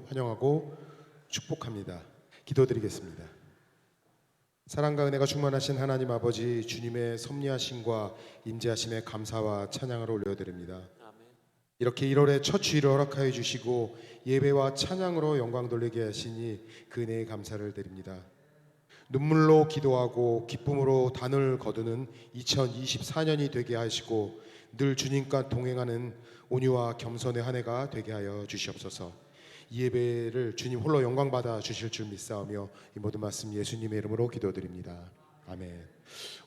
환영하고 축복합니다. 기도드리겠습니다. 사랑과 은혜가 충만하신 하나님 아버지, 주님의 섭리하심과 임재하심에 감사와 찬양을 올려드립니다. 이렇게 1월의 첫 주일을 허락하여 주시고 예배와 찬양으로 영광 돌리게 하시니 그 은혜에 감사를 드립니다. 눈물로 기도하고 기쁨으로 단을 거두는 2024년이 되게 하시고 늘 주님과 동행하는 온유와 겸손의 한 해가 되게 하여 주시옵소서. 이 예배를 주님 홀로 영광 받아 주실 줄 믿사오며 이 모든 말씀 예수님의 이름으로 기도드립니다. 아멘.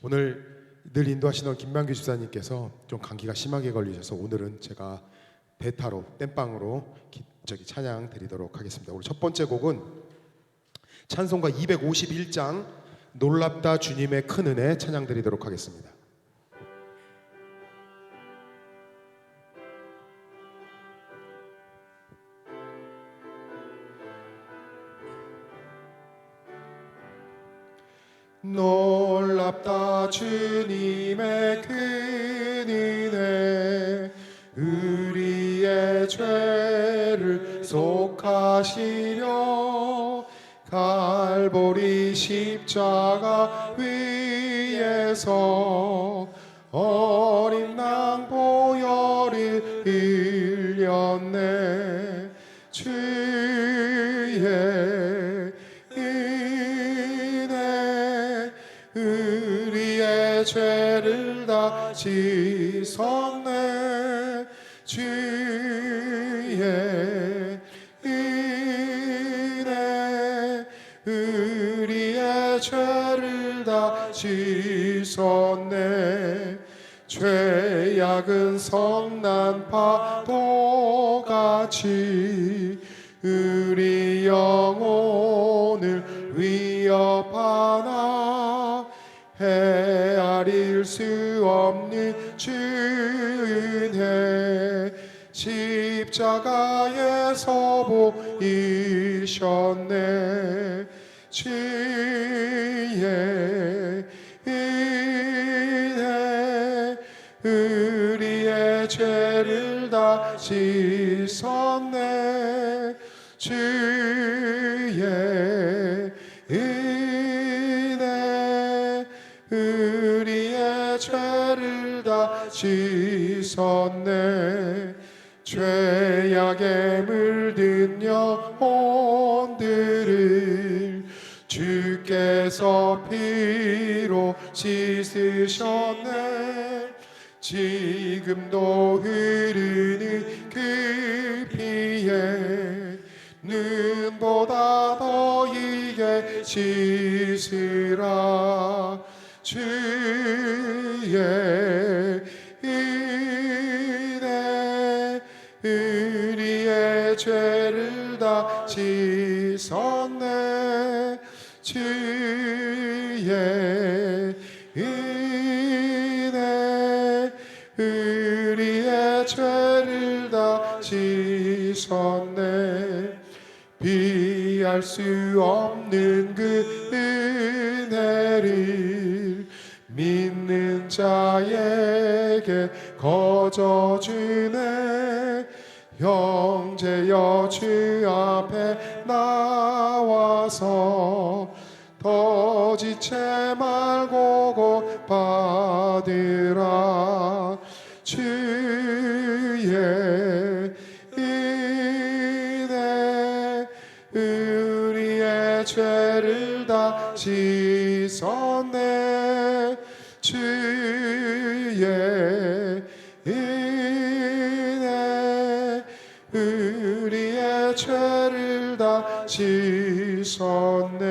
오늘 늘 인도하시던 김만규 집사님께서 좀 감기가 심하게 걸리셔서 오늘은 제가 대타로 땜빵으로 찬양 드리도록 하겠습니다. 오늘 첫 번째 곡은 찬송가 251장 놀랍다 주님의 큰 은혜 찬양 드리도록 하겠습니다. 놀랍다 주님의 큰 은혜, 우리의 죄를 속하시려 갈보리 십자가 위에서 어린 양 보혈을 흘렸네. 주의 은혜 우리의 죄를 다 씻었네. 주의 은혜 우리의 죄를 다 씻었네. 죄악은 성난 파도같이 우리 영혼을 위협하나 헤아릴 수 없는 주 은혜 십자가에서 보이셨네. 주의 은혜 우리의 죄를 다 씻었네. 주의 은혜 우리의 죄를 다 씻었네. 죄악에 물든 영혼들을 주께서 피로 씻으셨네. 지금도 흐르는 그 피에 눈보다 더 이게 씻으라. 주의 은혜 우리의 죄를 다 씻었네. 주의 은혜 우리의 죄를 다 씻었네. 비할 수 없는 그 은혜를 믿는 자에게 거저주네. 형제여 주 앞에 나와서 더 지체 말고 곧 받으라. 주의 은혜 우리의 죄를 다 씻었네. 주의 은혜 우리의 죄를 다 씻었네.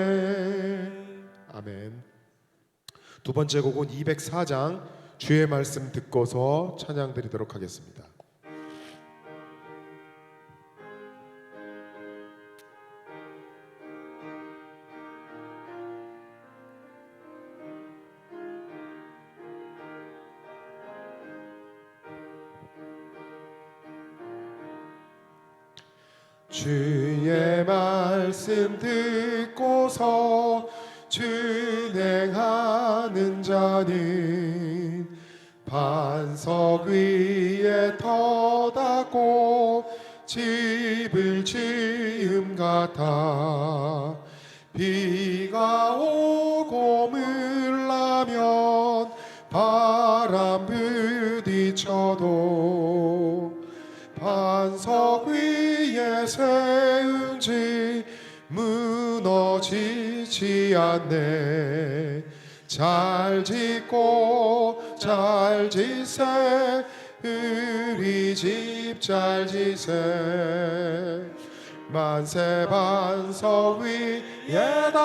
아멘. 두 번째 곡은 204장 주의 말씀 듣고서 찬양 드리도록 하겠습니다. 주의 말씀 듣고서 준행하는 자는 반석 위에 터닫고 집을 지을 지음 같아 비가 오고 물나면 바람 부딪혀도 반석 위에 세운 집 무너지지 않네. 잘 짓고 잘 지세 우리 집 잘 지세 만세 반석 위에다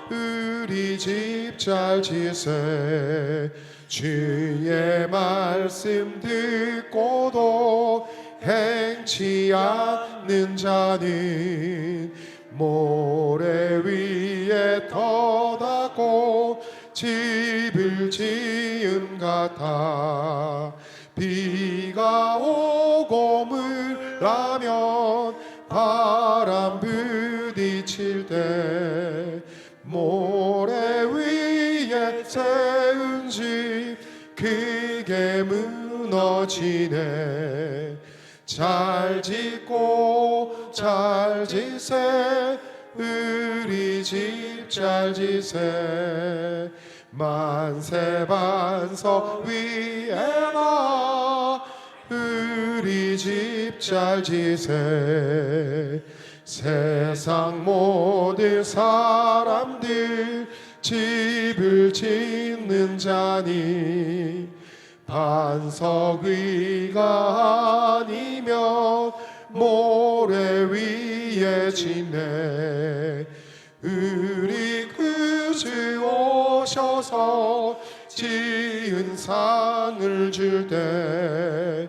우리 집 잘 지세 주의 말씀 듣고도 행치 않는 자는 모래 위에 터닫고 집을 지은 같아 비가 오고 물나면 바람 부딪힐 때 모래 위에 세운 집 크게 무너지네. 잘 짓고 잘 지세 우리 집 잘 지세 만세 반석 위에나 우리 집 잘 지세 세상 모든 사람들 집을 짓는 자니 반석 위가 아니면 모래 위에 짓네. 우리 구주 오셔서 지은 상을 줄 때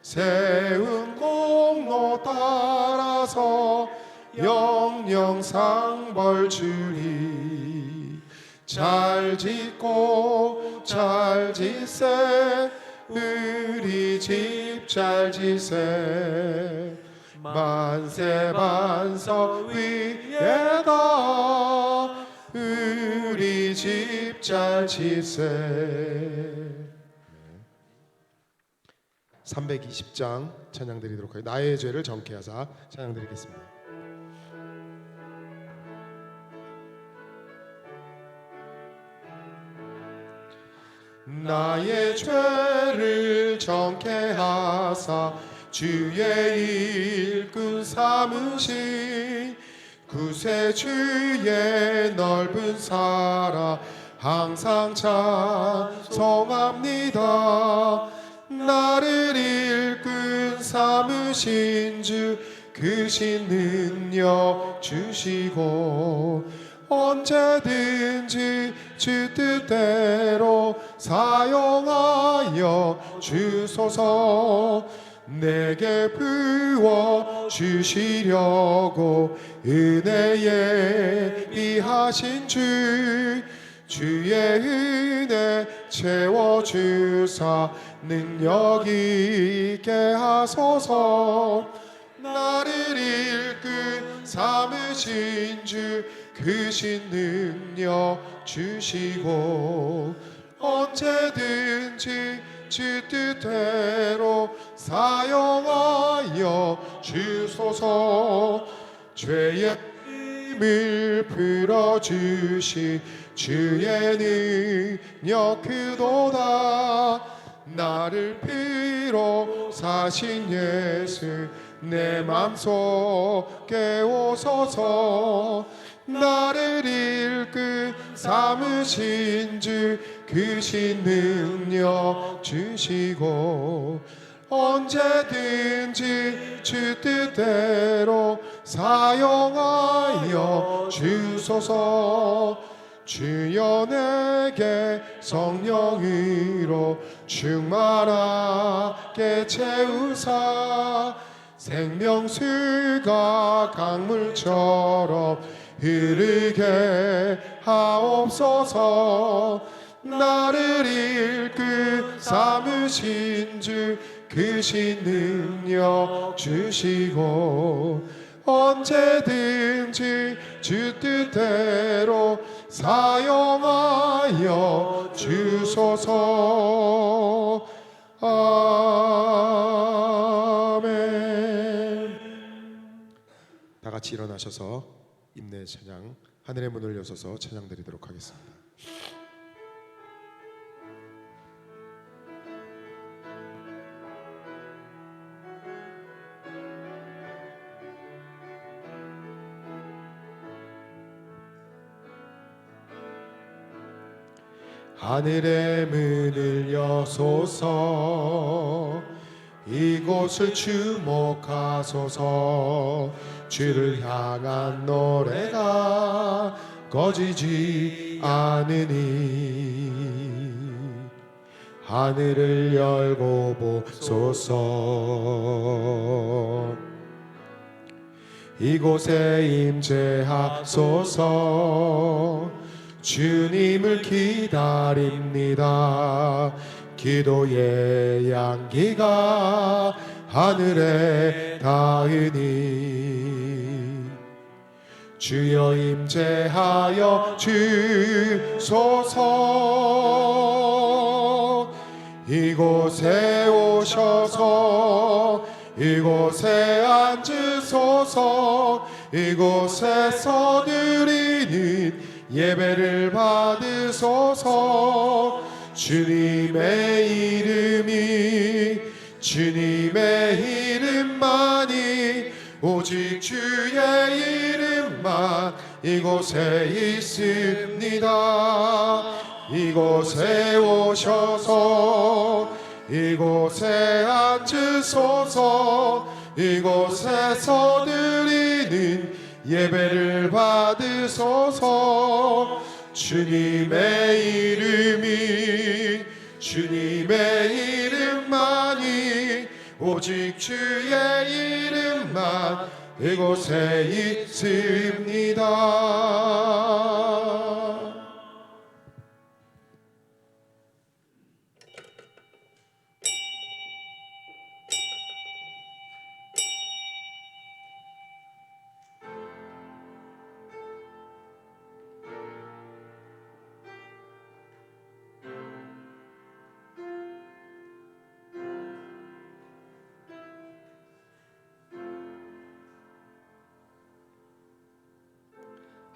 세운 공로 따라서 영영 상벌 주리. 잘 짓고 잘 지세 우리 집 잘 지세 만세 반석 위에다 우리 집 잘 지세. 320장 찬양 드리도록 하겠습니다. 나의 죄를 정케 하사 찬양 드리겠습니다. 나의 죄를 정케 하사 주의 일꾼 삼으신 구세주의 넓은 사랑 항상 찬송합니다. 나를 일꾼 삼으신 주 크신 능력 주시고 언제든지 주 뜻대로 사용하여 주소서. 내게 부어 주시려고 은혜에 비하신 주 주의 은혜 채워주사 능력 있게 하소서. 나를 일꾼 삼으신 주 크신 능력 주시고 언제든지 주 뜻대로 사용하여 주소서. 죄의 힘을 풀어주시 주의 능력 크도다. 나를 피로 사신 예수 내 맘속에 오소서. 나를 일꾼 삼으신 주 크신 능력 주시고 언제든지 주 뜻대로 사용하여 주소서. 주여 내게 성령으로 충만하게 채우사 생명수가 강물처럼 흐르게 하옵소서. 나를 일꾼 삼으신 주 크신 능력 주시고 언제든지 주 뜻대로 사용하여 주소서. 아멘. 다 같이 일어나셔서 임내 찬양, 하늘의 문을 여서서 찬양 드리도록 하겠습니다. 하늘의 문을 여소서, 이곳을 주목하소서. 주를 향한 노래가 꺼지지 않으니 하늘을 열고 보소서. 이곳에 임재하소서. 주님을 기다립니다. 기도의 향기가 하늘에 닿으니 주여 임재하여 주소서. 이곳에 오셔서 이곳에 앉으소서. 이곳에서 드리는 예배를 받으소서. 주님의 이름만이 오직 주의 이름만 이곳에 있습니다. 이곳에 오셔서 이곳에 앉으소서. 이곳에서 드리는 예배를 받으소서. 주님의 이름만이 오직 주의 이름만 이곳에 있습니다.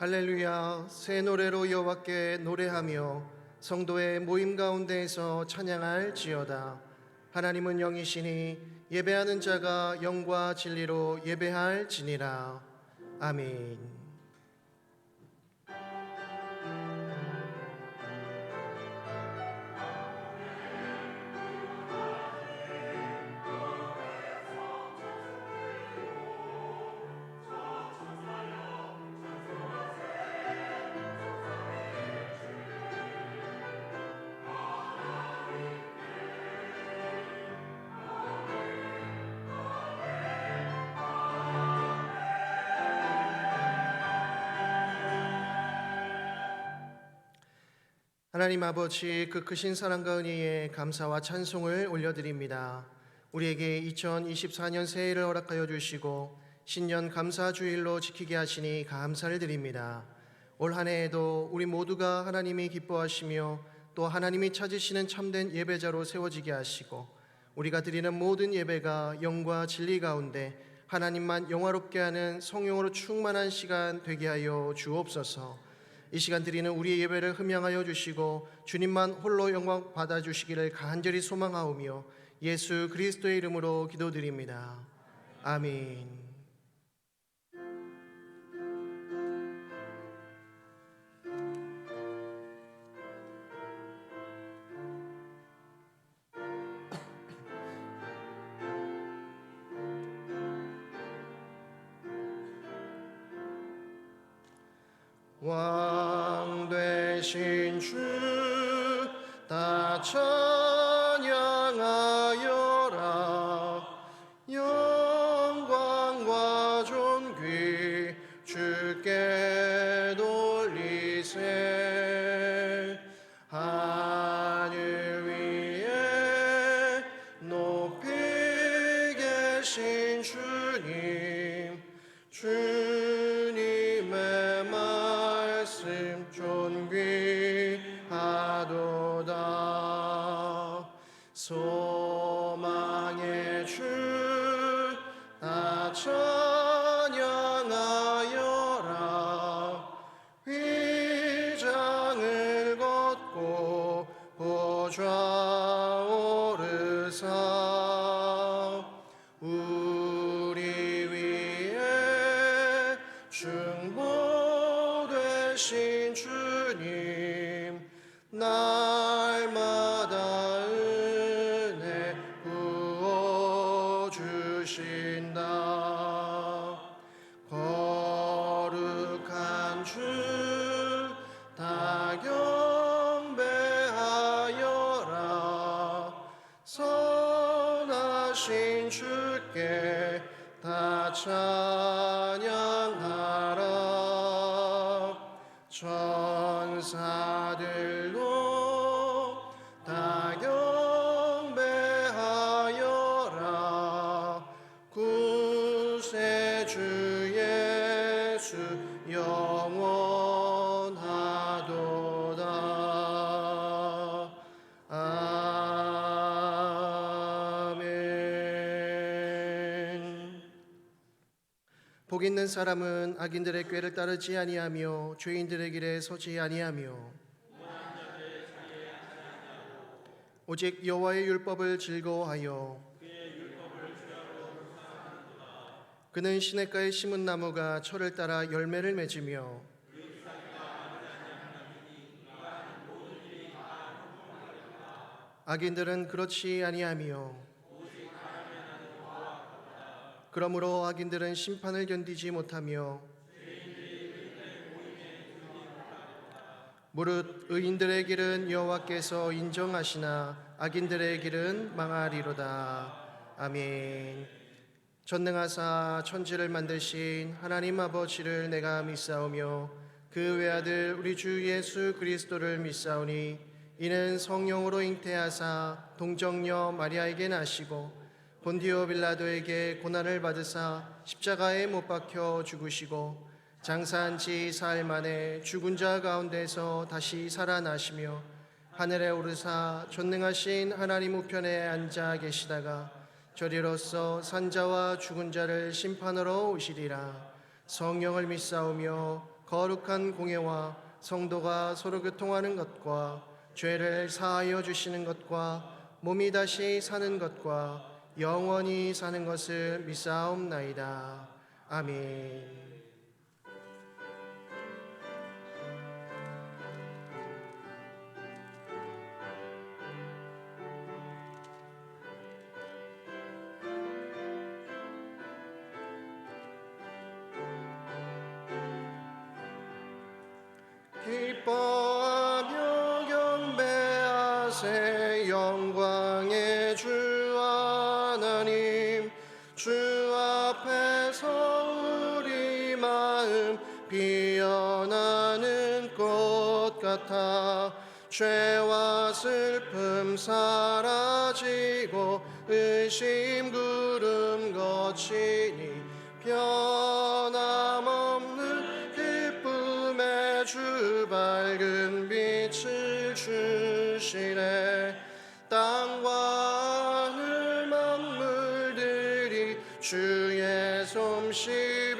할렐루야. 새 노래로 여호와께 노래하며 성도의 모임 가운데에서 찬양할지어다. 하나님은 영이시니 예배하는 자가 영과 진리로 예배할지니라. 아멘. 하나님 아버지, 그 크신 사랑과 은혜에 감사와 찬송을 올려드립니다. 우리에게 2024년 새해를 허락하여 주시고 신년 감사 주일로 지키게 하시니 감사를 드립니다. 올 한 해에도 우리 모두가 하나님이 기뻐하시며 또 하나님이 찾으시는 참된 예배자로 세워지게 하시고 우리가 드리는 모든 예배가 영과 진리 가운데 하나님만 영화롭게 하는 성령으로 충만한 시간 되게 하여 주옵소서. 이 시간 드리는 우리의 예배를 흠양하여 주시고 주님만 홀로 영광 받아주시기를 간절히 소망하오며 예수 그리스도의 이름으로 기도드립니다. 아멘. 왕 되신 주 다 찬양하여라. 영광과 존귀 주께 돌리세. 하늘 위에 높이 계신 주님, 주님의 말씀 존귀하도다. 소망의 주 다 찬양하여라. 되신 주님 날마다 은혜 부어주신다. 거룩한 주 다 경배하여라. 선하신 주께 다 찬양하라. 천사들도 다 경배하여라. 구세주 예수 영원하도다. 아멘. 복 있는 사람은 악인들의 꾀를 따르지 아니하며 죄인들의 길에 서지 아니하며 오직 여호와의 율법을 즐거워하여 그는 시냇가에 심은 나무가 철을 따라 열매를 맺으며 악인들은 그렇지 아니하며 그러므로 악인들은 심판을 견디지 못하며 무릇 의인들의 길은 여호와께서 인정하시나 악인들의 길은 망하리로다. 아멘. 전능하사 천지를 만드신 하나님 아버지를 내가 믿사오며 그 외아들 우리 주 예수 그리스도를 믿사오니 이는 성령으로 잉태하사 동정녀 마리아에게 나시고 본디오 빌라도에게 고난을 받으사 십자가에 못 박혀 죽으시고 장사한 지 사흘 만에 죽은 자 가운데서 다시 살아나시며 하늘에 오르사 전능하신 하나님 우편에 앉아 계시다가 저리로서 산자와 죽은 자를 심판하러 오시리라. 성령을 믿사오며 거룩한 공예와 성도가 서로 교통하는 것과 죄를 사하여 주시는 것과 몸이 다시 사는 것과 영원히 사는 것을 믿사옵나이다. 아멘. 기뻐하며 경배하세 영광의 주 하나님. 주 앞에서 우리 마음 피어나는 꽃 같아 죄와 슬픔 사라지고 의심 구름 거치니 변함없는 기쁨의 주 밝은 빛을 주시네. 땅과 하늘 만물들이 주의 솜씨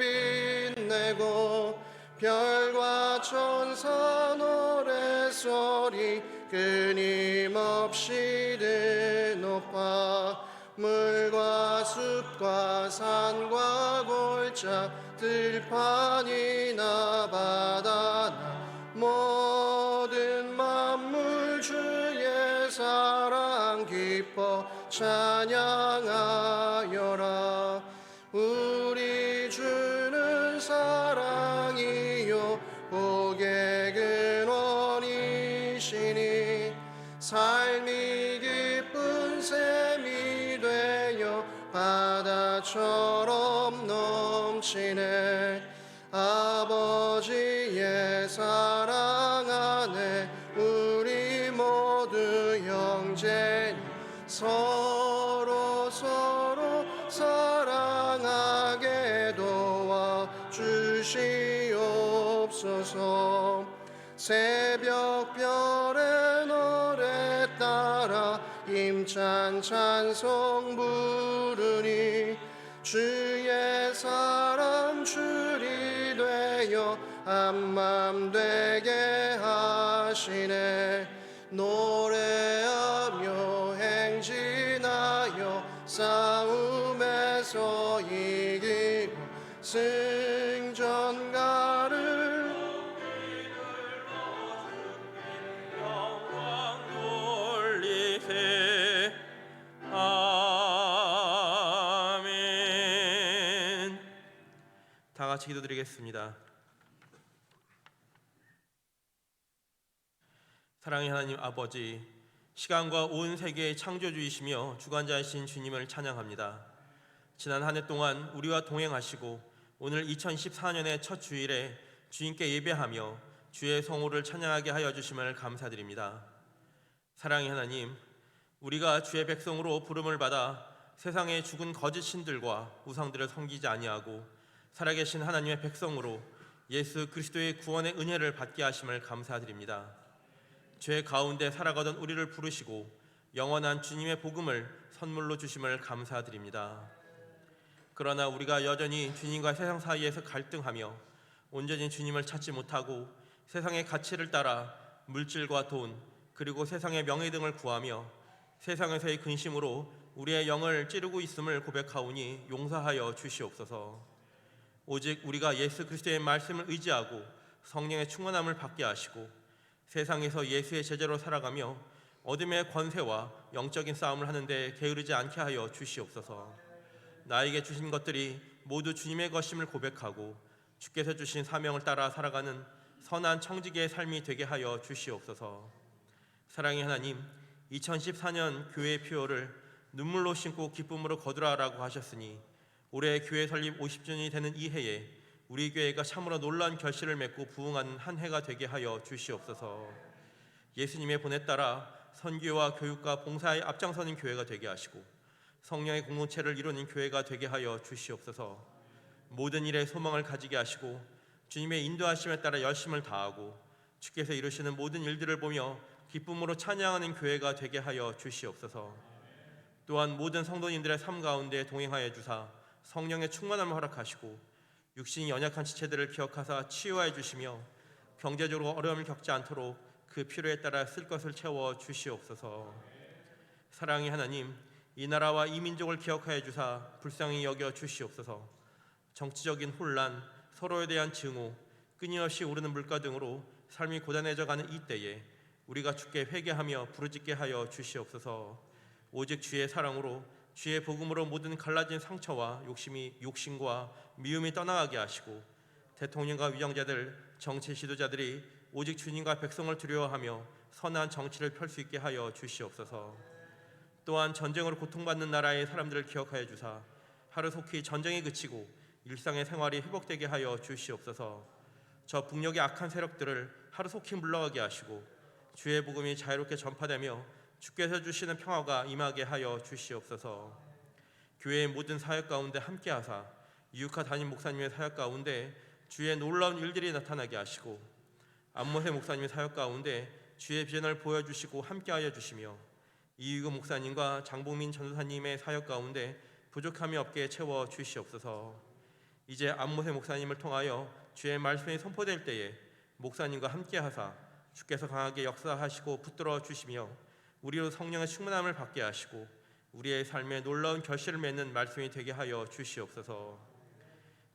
빛내고 별과 천사 노래소리 끊임없이 드높아 물과 숲과 산과 골짜 들판이나 바다나 모든 만물 주의 사랑 기뻐 찬양하여라. 우리 주는 사랑이요 복의 근원이시니 삶이 기쁜 샘이 되어 바다처럼 넘치네. 아버지의 사랑 안에 우리 모두 형제니 서로 사랑하게 도와주시옵소서. 새벽별의 노래 따라 힘찬 찬송 부르니 주의 사랑 줄이 되어 한맘 되게 하시네. 노래하며 행진하여 싸움에서 이기고 승전가를 다 같이 기도드리겠습니다. 사랑의 하나님 아버지, 시간과 온 세계의 창조주이시며 주관자이신 주님을 찬양합니다. 지난 한 해 동안 우리와 동행하시고 오늘 2014년의 첫 주일에 주님께 예배하며 주의 성호를 찬양하게 하여 주심을 감사드립니다. 사랑의 하나님, 우리가 주의 백성으로 부름을 받아 세상의 죽은 거짓 신들과 우상들을 섬기지 아니하고 살아계신 하나님의 백성으로 예수 그리스도의 구원의 은혜를 받게 하심을 감사드립니다. 죄 가운데 살아가던 우리를 부르시고 영원한 주님의 복음을 선물로 주심을 감사드립니다. 그러나 우리가 여전히 주님과 세상 사이에서 갈등하며 온전히 주님을 찾지 못하고 세상의 가치를 따라 물질과 돈 그리고 세상의 명예 등을 구하며 세상에서의 근심으로 우리의 영을 찌르고 있음을 고백하오니 용서하여 주시옵소서. 오직 우리가 예수 그리스도의 말씀을 의지하고 성령의 충만함을 받게 하시고 세상에서 예수의 제자로 살아가며 어둠의 권세와 영적인 싸움을 하는데 게으르지 않게 하여 주시옵소서. 나에게 주신 것들이 모두 주님의 것임을 고백하고 주께서 주신 사명을 따라 살아가는 선한 청지기의 삶이 되게 하여 주시옵소서. 사랑의 하나님, 2014년 교회의 표어를 눈물로 심고 기쁨으로 거두라라고 하셨으니 올해 교회 설립 50주년이 되는 이 해에 우리 교회가 참으로 놀라운 결실을 맺고 부흥하는 한 해가 되게 하여 주시옵소서. 예수님의 본에 따라 선교와 교육과 봉사에 앞장서는 교회가 되게 하시고 성령의 공동체를 이루는 교회가 되게 하여 주시옵소서. 모든 일에 소망을 가지게 하시고 주님의 인도하심에 따라 열심을 다하고 주께서 이루시는 모든 일들을 보며 기쁨으로 찬양하는 교회가 되게 하여 주시옵소서. 또한 모든 성도님들의 삶 가운데 동행하여 주사 성령의 충만함을 허락하시고 육신이 연약한 지체들을 기억하사 치유하여 주시며 경제적으로 어려움을 겪지 않도록 그 필요에 따라 쓸 것을 채워 주시옵소서. 사랑의 하나님, 이 나라와 이 민족을 기억하여 주사 불쌍히 여겨 주시옵소서. 정치적인 혼란, 서로에 대한 증오, 끊임없이 오르는 물가 등으로 삶이 고단해져 가는 이 때에 우리가 주께 회개하며 부르짖게 하여 주시옵소서. 오직 주의 사랑으로 주의 복음으로 모든 갈라진 상처와 욕심과 미움이 떠나가게 하시고 대통령과 위정자들, 정치 지도자들이 오직 주님과 백성을 두려워하며 선한 정치를 펼 수 있게 하여 주시옵소서. 또한 전쟁으로 고통받는 나라의 사람들을 기억하여 주사 하루속히 전쟁이 그치고 일상의 생활이 회복되게 하여 주시옵소서. 저 북녘의 악한 세력들을 하루속히 물러가게 하시고 주의 복음이 자유롭게 전파되며 주께서 주시는 평화가 임하게 하여 주시옵소서. 교회의 모든 사역 가운데 함께하사 유익하 담임 목사님의 사역 가운데 주의 놀라운 일들이 나타나게 하시고 안모세 목사님의 사역 가운데 주의 비전을 보여주시고 함께하여 주시며 이유금 목사님과 장봉민 전도사님의 사역 가운데 부족함이 없게 채워 주시옵소서. 이제 안모세 목사님을 통하여 주의 말씀이 선포될 때에 목사님과 함께하사 주께서 강하게 역사하시고 붙들어 주시며 우리로 성령의 충만함을 받게 하시고 우리의 삶에 놀라운 결실을 맺는 말씀이 되게 하여 주시옵소서.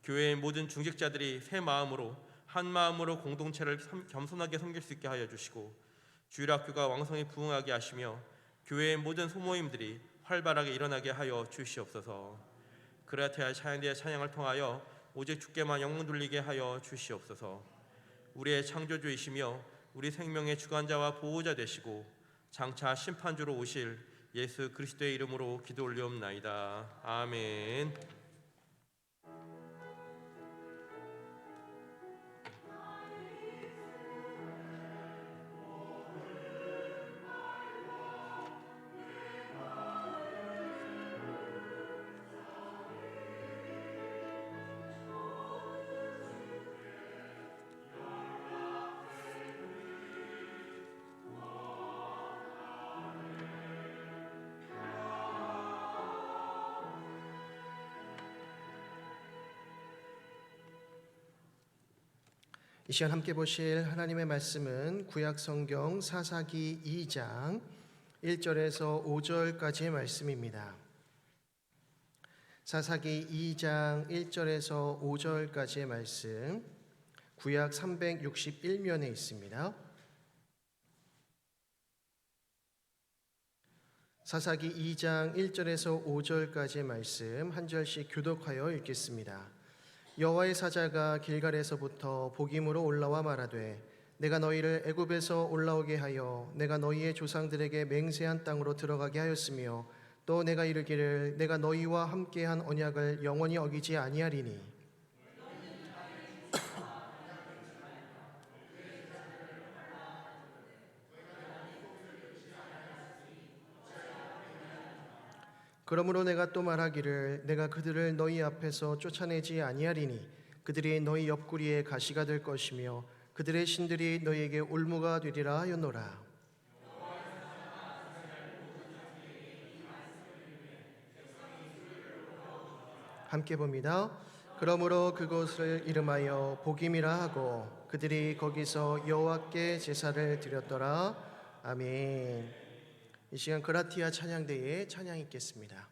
교회의 모든 중직자들이 새 마음으로 한 마음으로 공동체를 겸손하게 섬길 수 있게 하여 주시고 주일학교가 왕성히 부흥하게 하시며 교회의 모든 소모임들이 활발하게 일어나게 하여 주시옵소서. 그라테아 차양대의 찬양을 통하여 오직 주께만 영광 돌리게 하여 주시옵소서. 우리의 창조주이시며 우리 생명의 주관자와 보호자 되시고 장차 심판주로 오실 예수 그리스도의 이름으로 기도 올리옵나이다. 아멘. 이 시간 함께 보실 하나님의 말씀은 구약 성경 사사기 2장 1절에서 5절까지의 말씀입니다. 사사기 2장 1절에서 5절까지의 말씀 구약 361면에 있습니다. 사사기 2장 1절에서 5절까지의 말씀 한 절씩 교독하여 읽겠습니다. 여호와의 사자가 길갈에서부터 복임으로 올라와 말하되 내가 너희를 애굽에서 올라오게 하여 내가 너희의 조상들에게 맹세한 땅으로 들어가게 하였으며 또 내가 이르기를 내가 너희와 함께한 언약을 영원히 어기지 아니하리니 그러므로 내가 또 말하기를 내가 그들을 너희 앞에서 쫓아내지 아니하리니 그들이 너희 옆구리에 가시가 될 것이며 그들의 신들이 너희에게 올무가 되리라 하였노라. 함께 봅니다. 그러므로 그곳을 이름하여 복임이라 하고 그들이 거기서 여호와께 제사를 드렸더라. 아멘. 이 시간 그라티아 찬양대에 찬양 있겠습니다.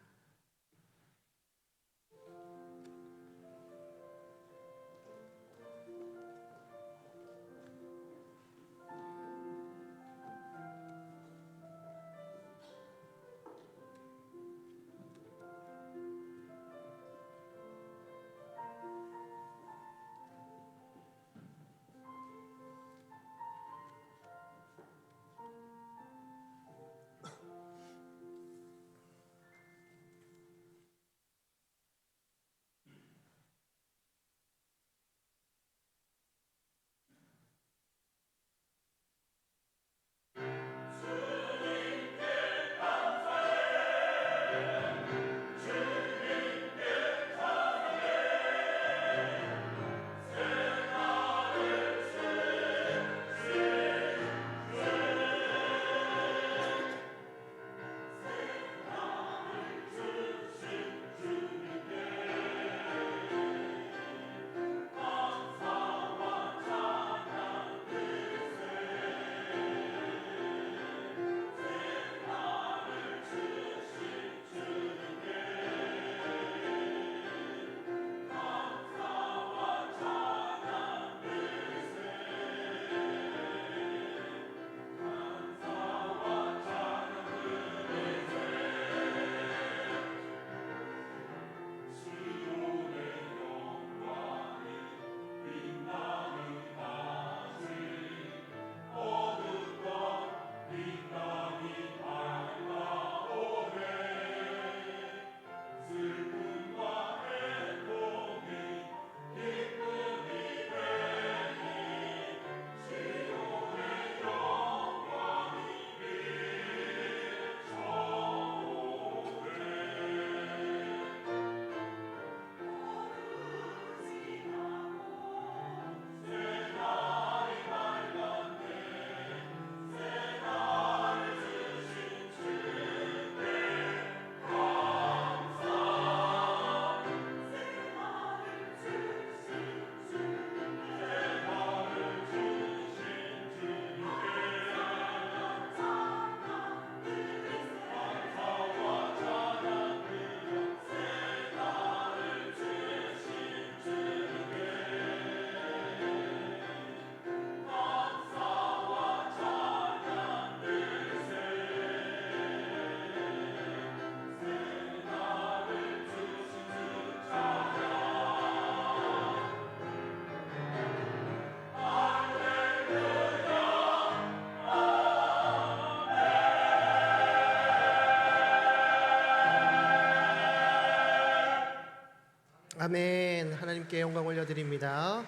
아멘. 하나님께 영광 올려드립니다.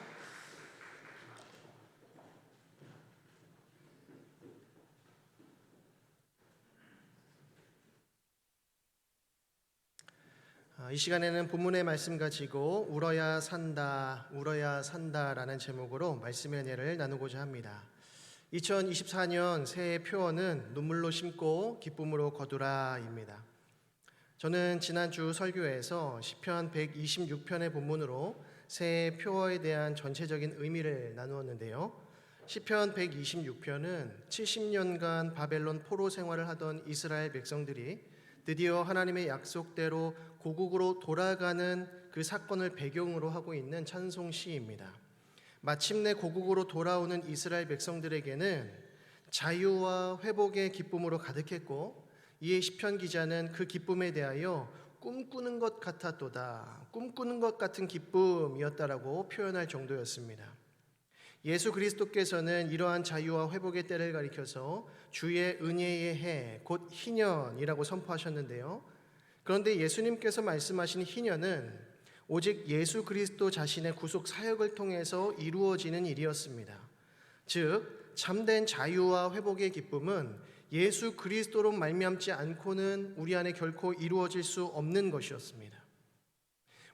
이 시간에는 본문의 말씀 가지고 울어야 산다, 울어야 산다라는 제목으로 말씀의 은혜를 나누고자 합니다. 2024년 새해 표어는 눈물로 심고 기쁨으로 거두라입니다. 저는 지난주 설교에서 시편 126편의 본문으로 새해 표어에 대한 전체적인 의미를 나누었는데요. 시편 126편은 70년간 바벨론 포로 생활을 하던 이스라엘 백성들이 드디어 하나님의 약속대로 고국으로 돌아가는 그 사건을 배경으로 하고 있는 찬송 시입니다. 마침내 고국으로 돌아오는 이스라엘 백성들에게는 자유와 회복의 기쁨으로 가득했고, 이에 시편 기자는 그 기쁨에 대하여 꿈꾸는 것 같았도다. 꿈꾸는 것 같은 기쁨이었다라고 표현할 정도였습니다. 예수 그리스도께서는 이러한 자유와 회복의 때를 가리켜서 주의 은혜의 해, 곧 희년이라고 선포하셨는데요. 그런데 예수님께서 말씀하신 희년은 오직 예수 그리스도 자신의 구속 사역을 통해서 이루어지는 일이었습니다. 즉 참된 자유와 회복의 기쁨은 예수 그리스도로 말미암지 않고는 우리 안에 결코 이루어질 수 없는 것이었습니다.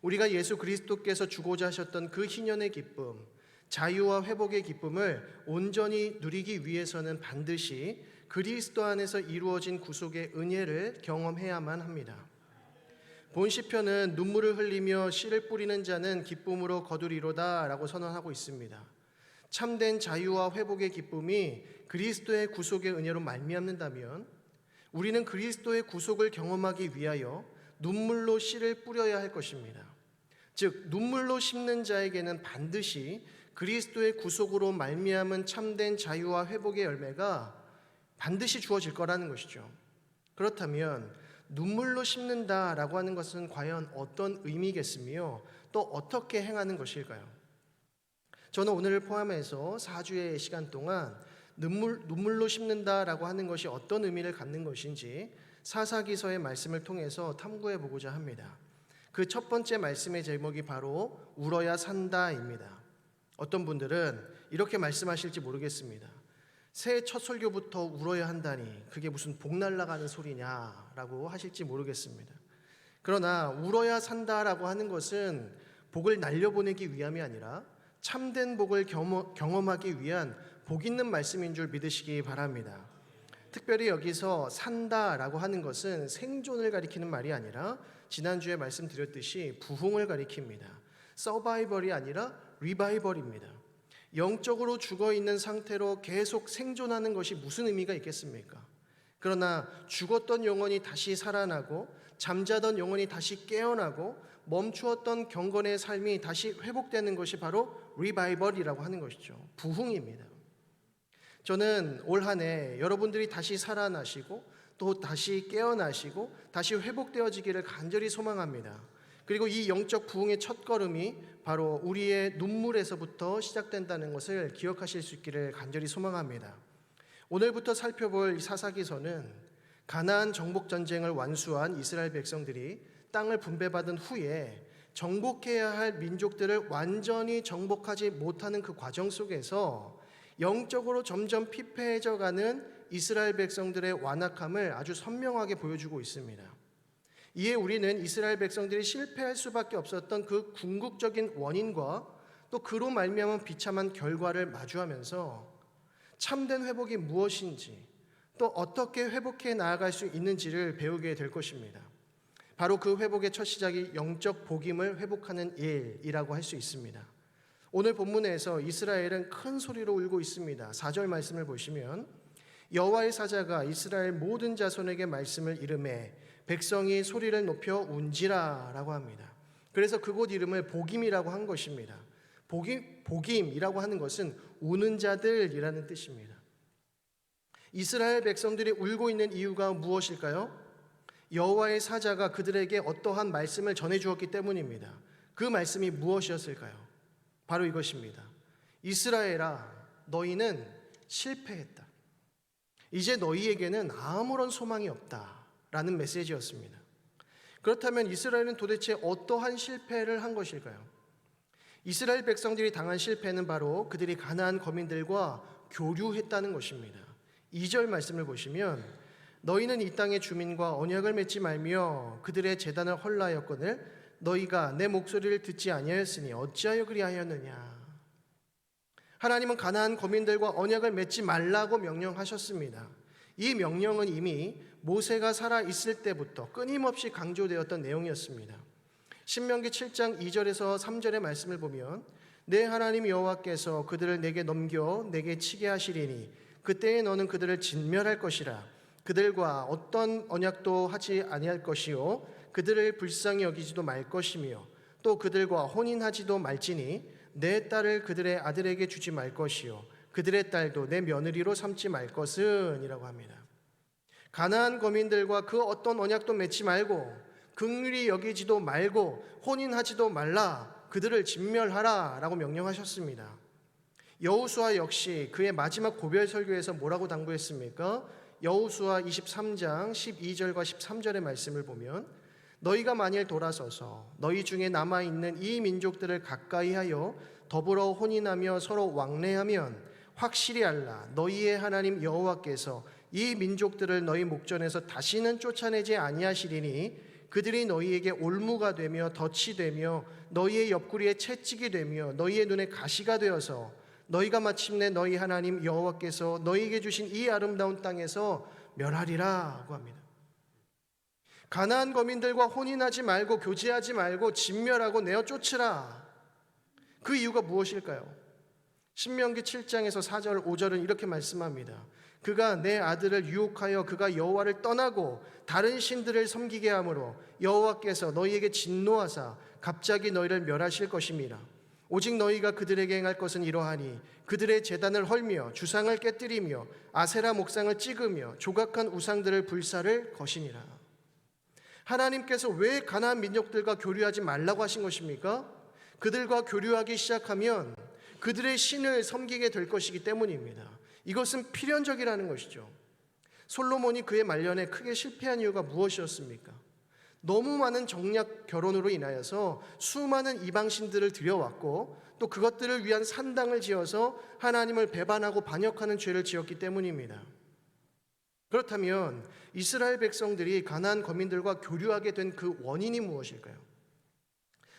우리가 예수 그리스도께서 주고자 하셨던 그 희년의 기쁨, 자유와 회복의 기쁨을 온전히 누리기 위해서는 반드시 그리스도 안에서 이루어진 구속의 은혜를 경험해야만 합니다. 본 시편은 눈물을 흘리며 씨를 뿌리는 자는 기쁨으로 거두리로다 라고 선언하고 있습니다. 참된 자유와 회복의 기쁨이 그리스도의 구속의 은혜로 말미암는다면 우리는 그리스도의 구속을 경험하기 위하여 눈물로 씨를 뿌려야 할 것입니다. 즉 눈물로 심는 자에게는 반드시 그리스도의 구속으로 말미암은 참된 자유와 회복의 열매가 반드시 주어질 거라는 것이죠. 그렇다면 눈물로 심는다라고 하는 것은 과연 어떤 의미겠으며 또 어떻게 행하는 것일까요? 저는 오늘을 포함해서 4주의 시간 동안 눈물로 심는다라고 하는 것이 어떤 의미를 갖는 것인지 사사기서의 말씀을 통해서 탐구해 보고자 합니다. 그 첫 번째 말씀의 제목이 바로 울어야 산다입니다. 어떤 분들은 이렇게 말씀하실지 모르겠습니다. 새해 첫 설교부터 울어야 한다니 그게 무슨 복 날아가는 소리냐라고 하실지 모르겠습니다. 그러나 울어야 산다라고 하는 것은 복을 날려보내기 위함이 아니라 참된 복을 경험하기 위한 복 있는 말씀인 줄 믿으시기 바랍니다. 특별히 여기서 산다라고 하는 것은 생존을 가리키는 말이 아니라 지난주에 말씀드렸듯이 부흥을 가리킵니다. 서바이벌이 아니라 리바이벌입니다. 영적으로 죽어있는 상태로 계속 생존하는 것이 무슨 의미가 있겠습니까? 그러나 죽었던 영혼이 다시 살아나고 잠자던 영혼이 다시 깨어나고 멈추었던 경건의 삶이 다시 회복되는 것이 바로 리바이벌이라고 하는 것이죠. 부흥입니다. 저는 올 한 해 여러분들이 다시 살아나시고 또 다시 깨어나시고 다시 회복되어지기를 간절히 소망합니다. 그리고 이 영적 부흥의 첫걸음이 바로 우리의 눈물에서부터 시작된다는 것을 기억하실 수 있기를 간절히 소망합니다. 오늘부터 살펴볼 사사기서는 가나안 정복 전쟁을 완수한 이스라엘 백성들이 땅을 분배받은 후에 정복해야 할 민족들을 완전히 정복하지 못하는 그 과정 속에서 영적으로 점점 피폐해져 가는 이스라엘 백성들의 완악함을 아주 선명하게 보여주고 있습니다. 이에 우리는 이스라엘 백성들이 실패할 수밖에 없었던 그 궁극적인 원인과 또 그로 말미암은 비참한 결과를 마주하면서 참된 회복이 무엇인지 또 어떻게 회복해 나아갈 수 있는지를 배우게 될 것입니다. 바로 그 회복의 첫 시작이 영적 복임을 회복하는 일이라고 할 수 있습니다. 오늘 본문에서 이스라엘은 큰 소리로 울고 있습니다. 4절 말씀을 보시면 여호와의 사자가 이스라엘 모든 자손에게 말씀을 이르매 백성이 소리를 높여 운지라라고 합니다. 그래서 그곳 이름을 복임이라고 한 것입니다. 복임이라고 하는 것은 우는 자들이라는 뜻입니다. 이스라엘 백성들이 울고 있는 이유가 무엇일까요? 여호와의 사자가 그들에게 어떠한 말씀을 전해 주었기 때문입니다. 그 말씀이 무엇이었을까요? 바로 이것입니다. 이스라엘아, 너희는 실패했다. 이제 너희에게는 아무런 소망이 없다라는 메시지였습니다. 그렇다면 이스라엘은 도대체 어떠한 실패를 한 것일까요? 이스라엘 백성들이 당한 실패는 바로 그들이 가나안 거민들과 교류했다는 것입니다. 2절 말씀을 보시면 너희는 이 땅의 주민과 언약을 맺지 말며 그들의 제단을 헐라하였거늘 너희가 내 목소리를 듣지 아니하였으니 어찌하여 그리하였느냐. 하나님은 가나안 거민들과 언약을 맺지 말라고 명령하셨습니다. 이 명령은 이미 모세가 살아 있을 때부터 끊임없이 강조되었던 내용이었습니다. 신명기 7장 2절에서 3절의 말씀을 보면 내 하나님 여호와께서 그들을 내게 넘겨 내게 치게 하시리니 그때에 너는 그들을 진멸할 것이라. 그들과 어떤 언약도 하지 아니할 것이요 그들을 불쌍히 여기지도 말 것이며 또 그들과 혼인하지도 말지니 내 딸을 그들의 아들에게 주지 말 것이요 그들의 딸도 내 며느리로 삼지 말 것은 이라고 합니다. 가나안 거민들과 그 어떤 언약도 맺지 말고 긍휼히 여기지도 말고 혼인하지도 말라. 그들을 진멸하라 라고 명령하셨습니다. 여호수아 역시 그의 마지막 고별 설교에서 뭐라고 당부했습니까? 여호수아 23장 12절과 13절의 말씀을 보면 너희가 만일 돌아서서 너희 중에 남아있는 이 민족들을 가까이하여 더불어 혼인하며 서로 왕래하면 확실히 알라. 너희의 하나님 여호와께서 이 민족들을 너희 목전에서 다시는 쫓아내지 아니하시리니 그들이 너희에게 올무가 되며 덫이 되며 너희의 옆구리에 채찍이 되며 너희의 눈에 가시가 되어서 너희가 마침내 너희 하나님 여호와께서 너희에게 주신 이 아름다운 땅에서 멸하리라고 합니다. 가나안 거민들과 혼인하지 말고 교제하지 말고 진멸하고 내어 쫓으라. 그 이유가 무엇일까요? 신명기 7장에서 4절 5절은 이렇게 말씀합니다. 그가 내 아들을 유혹하여 그가 여호와를 떠나고 다른 신들을 섬기게 하므로 여호와께서 너희에게 진노하사 갑자기 너희를 멸하실 것임이라. 오직 너희가 그들에게 행할 것은 이러하니 그들의 제단을 헐며 주상을 깨뜨리며 아세라 목상을 찍으며 조각한 우상들을 불사를 것이니라. 하나님께서 왜 가나안 민족들과 교류하지 말라고 하신 것입니까? 그들과 교류하기 시작하면 그들의 신을 섬기게 될 것이기 때문입니다. 이것은 필연적이라는 것이죠. 솔로몬이 그의 말년에 크게 실패한 이유가 무엇이었습니까? 너무 많은 정략 결혼으로 인하여서 수많은 이방신들을 들여왔고 또 그것들을 위한 산당을 지어서 하나님을 배반하고 반역하는 죄를 지었기 때문입니다. 그렇다면 이스라엘 백성들이 가나안 거민들과 교류하게 된 그 원인이 무엇일까요?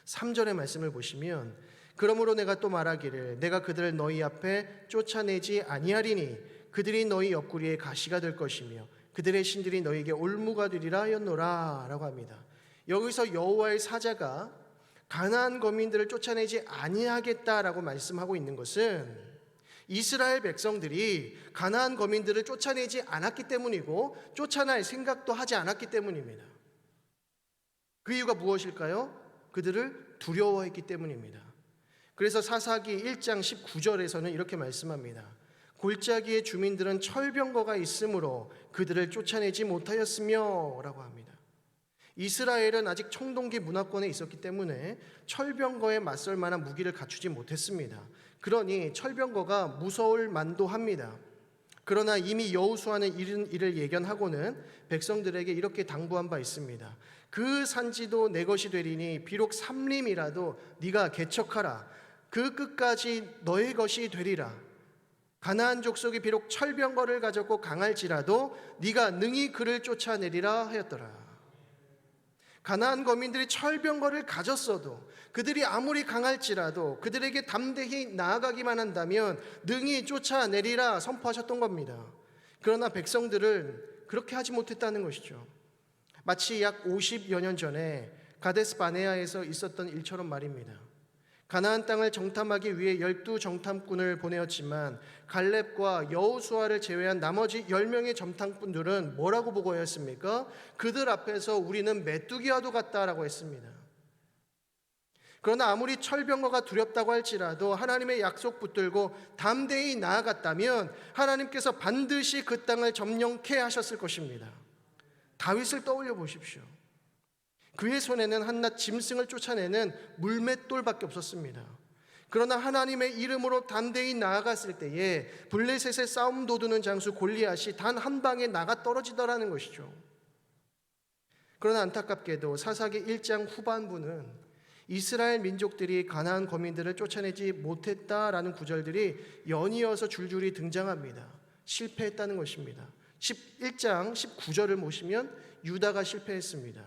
3절의 말씀을 보시면 그러므로 내가 또 말하기를 내가 그들을 너희 앞에 쫓아내지 아니하리니 그들이 너희 옆구리에 가시가 될 것이며 그들의 신들이 너희에게 올무가 되리라 하였노라 라고 합니다. 여기서 여호와의 사자가 가나안 거민들을 쫓아내지 아니하겠다라고 말씀하고 있는 것은 이스라엘 백성들이 가나안 거민들을 쫓아내지 않았기 때문이고 쫓아낼 생각도 하지 않았기 때문입니다. 그 이유가 무엇일까요? 그들을 두려워했기 때문입니다. 그래서 사사기 1장 19절에서는 이렇게 말씀합니다. 골짜기의 주민들은 철병거가 있으므로 그들을 쫓아내지 못하였으며 라고 합니다. 이스라엘은 아직 청동기 문화권에 있었기 때문에 철병거에 맞설 만한 무기를 갖추지 못했습니다. 그러니 철병거가 무서울 만도 합니다. 그러나 이미 여호수아는 이런 일을 예견하고는 백성들에게 이렇게 당부한 바 있습니다. 그 산지도 내 것이 되리니 비록 삼림이라도 네가 개척하라. 그 끝까지 너의 것이 되리라. 가나안 족속이 비록 철병거를 가졌고 강할지라도 네가 능히 그를 쫓아내리라 하였더라. 가나안 거민들이 철병거를 가졌어도 그들이 아무리 강할지라도 그들에게 담대히 나아가기만 한다면 능히 쫓아내리라 선포하셨던 겁니다. 그러나 백성들은 그렇게 하지 못했다는 것이죠. 마치 약 50여 년 전에 가데스 바네아에서 있었던 일처럼 말입니다. 가나안 땅을 정탐하기 위해 12정탐꾼을 보내었지만 갈렙과 여호수아를 제외한 나머지 10명의 정탐꾼들은 뭐라고 보고했습니까? 그들 앞에서 우리는 메뚜기와도 같다라고 했습니다. 그러나 아무리 철병거가 두렵다고 할지라도 하나님의 약속 붙들고 담대히 나아갔다면 하나님께서 반드시 그 땅을 점령케 하셨을 것입니다. 다윗을 떠올려 보십시오. 그의 손에는 한낱 짐승을 쫓아내는 물맷돌밖에 없었습니다. 그러나 하나님의 이름으로 담대히 나아갔을 때에 블레셋의 싸움 도두는 장수 골리앗이 단 한 방에 나가 떨어지더라는 것이죠. 그러나 안타깝게도 사사기 1장 후반부는 이스라엘 민족들이 가나안 거민들을 쫓아내지 못했다라는 구절들이 연이어서 줄줄이 등장합니다. 실패했다는 것입니다. 1장 19절을 보시면 유다가 실패했습니다.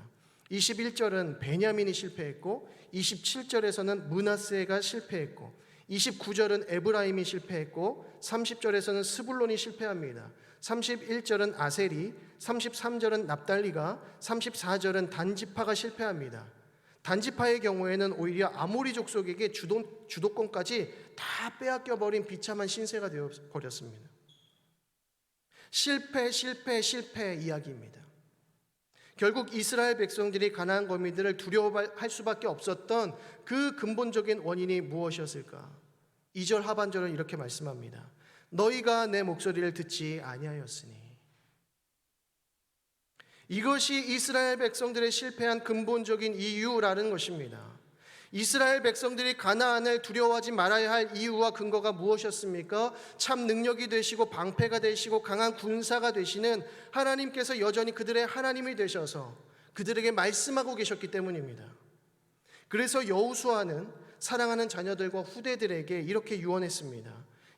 21절은 베냐민이 실패했고 27절에서는 므낫세가 실패했고 29절은 에브라임이 실패했고 30절에서는 스불론이 실패합니다. 31절은 아셀이, 33절은 납달리가, 34절은 단지파가 실패합니다. 단지파의 경우에는 오히려 아모리 족속에게 주도권까지 다 빼앗겨버린 비참한 신세가 되어버렸습니다. 실패 이야기입니다. 결국 이스라엘 백성들이 가나안 거민들을 두려워할 수밖에 없었던 그 근본적인 원인이 무엇이었을까? 2절 하반절은 이렇게 말씀합니다. 너희가 내 목소리를 듣지 아니하였으니. 이것이 이스라엘 백성들의 실패한 근본적인 이유라는 것입니다. 이스라엘 백성들이 가나안을 두려워하지 말아야 할 이유와 근거가 무엇이었습니까? 참 능력이 되시고 방패가 되시고 강한 군사가 되시는 하나님께서 여전히 그들의 하나님이 되셔서 그들에게 말씀하고 계셨기 때문입니다. 그래서 여호수아는 사랑하는 자녀들과 후대들에게 이렇게 유언했습니다.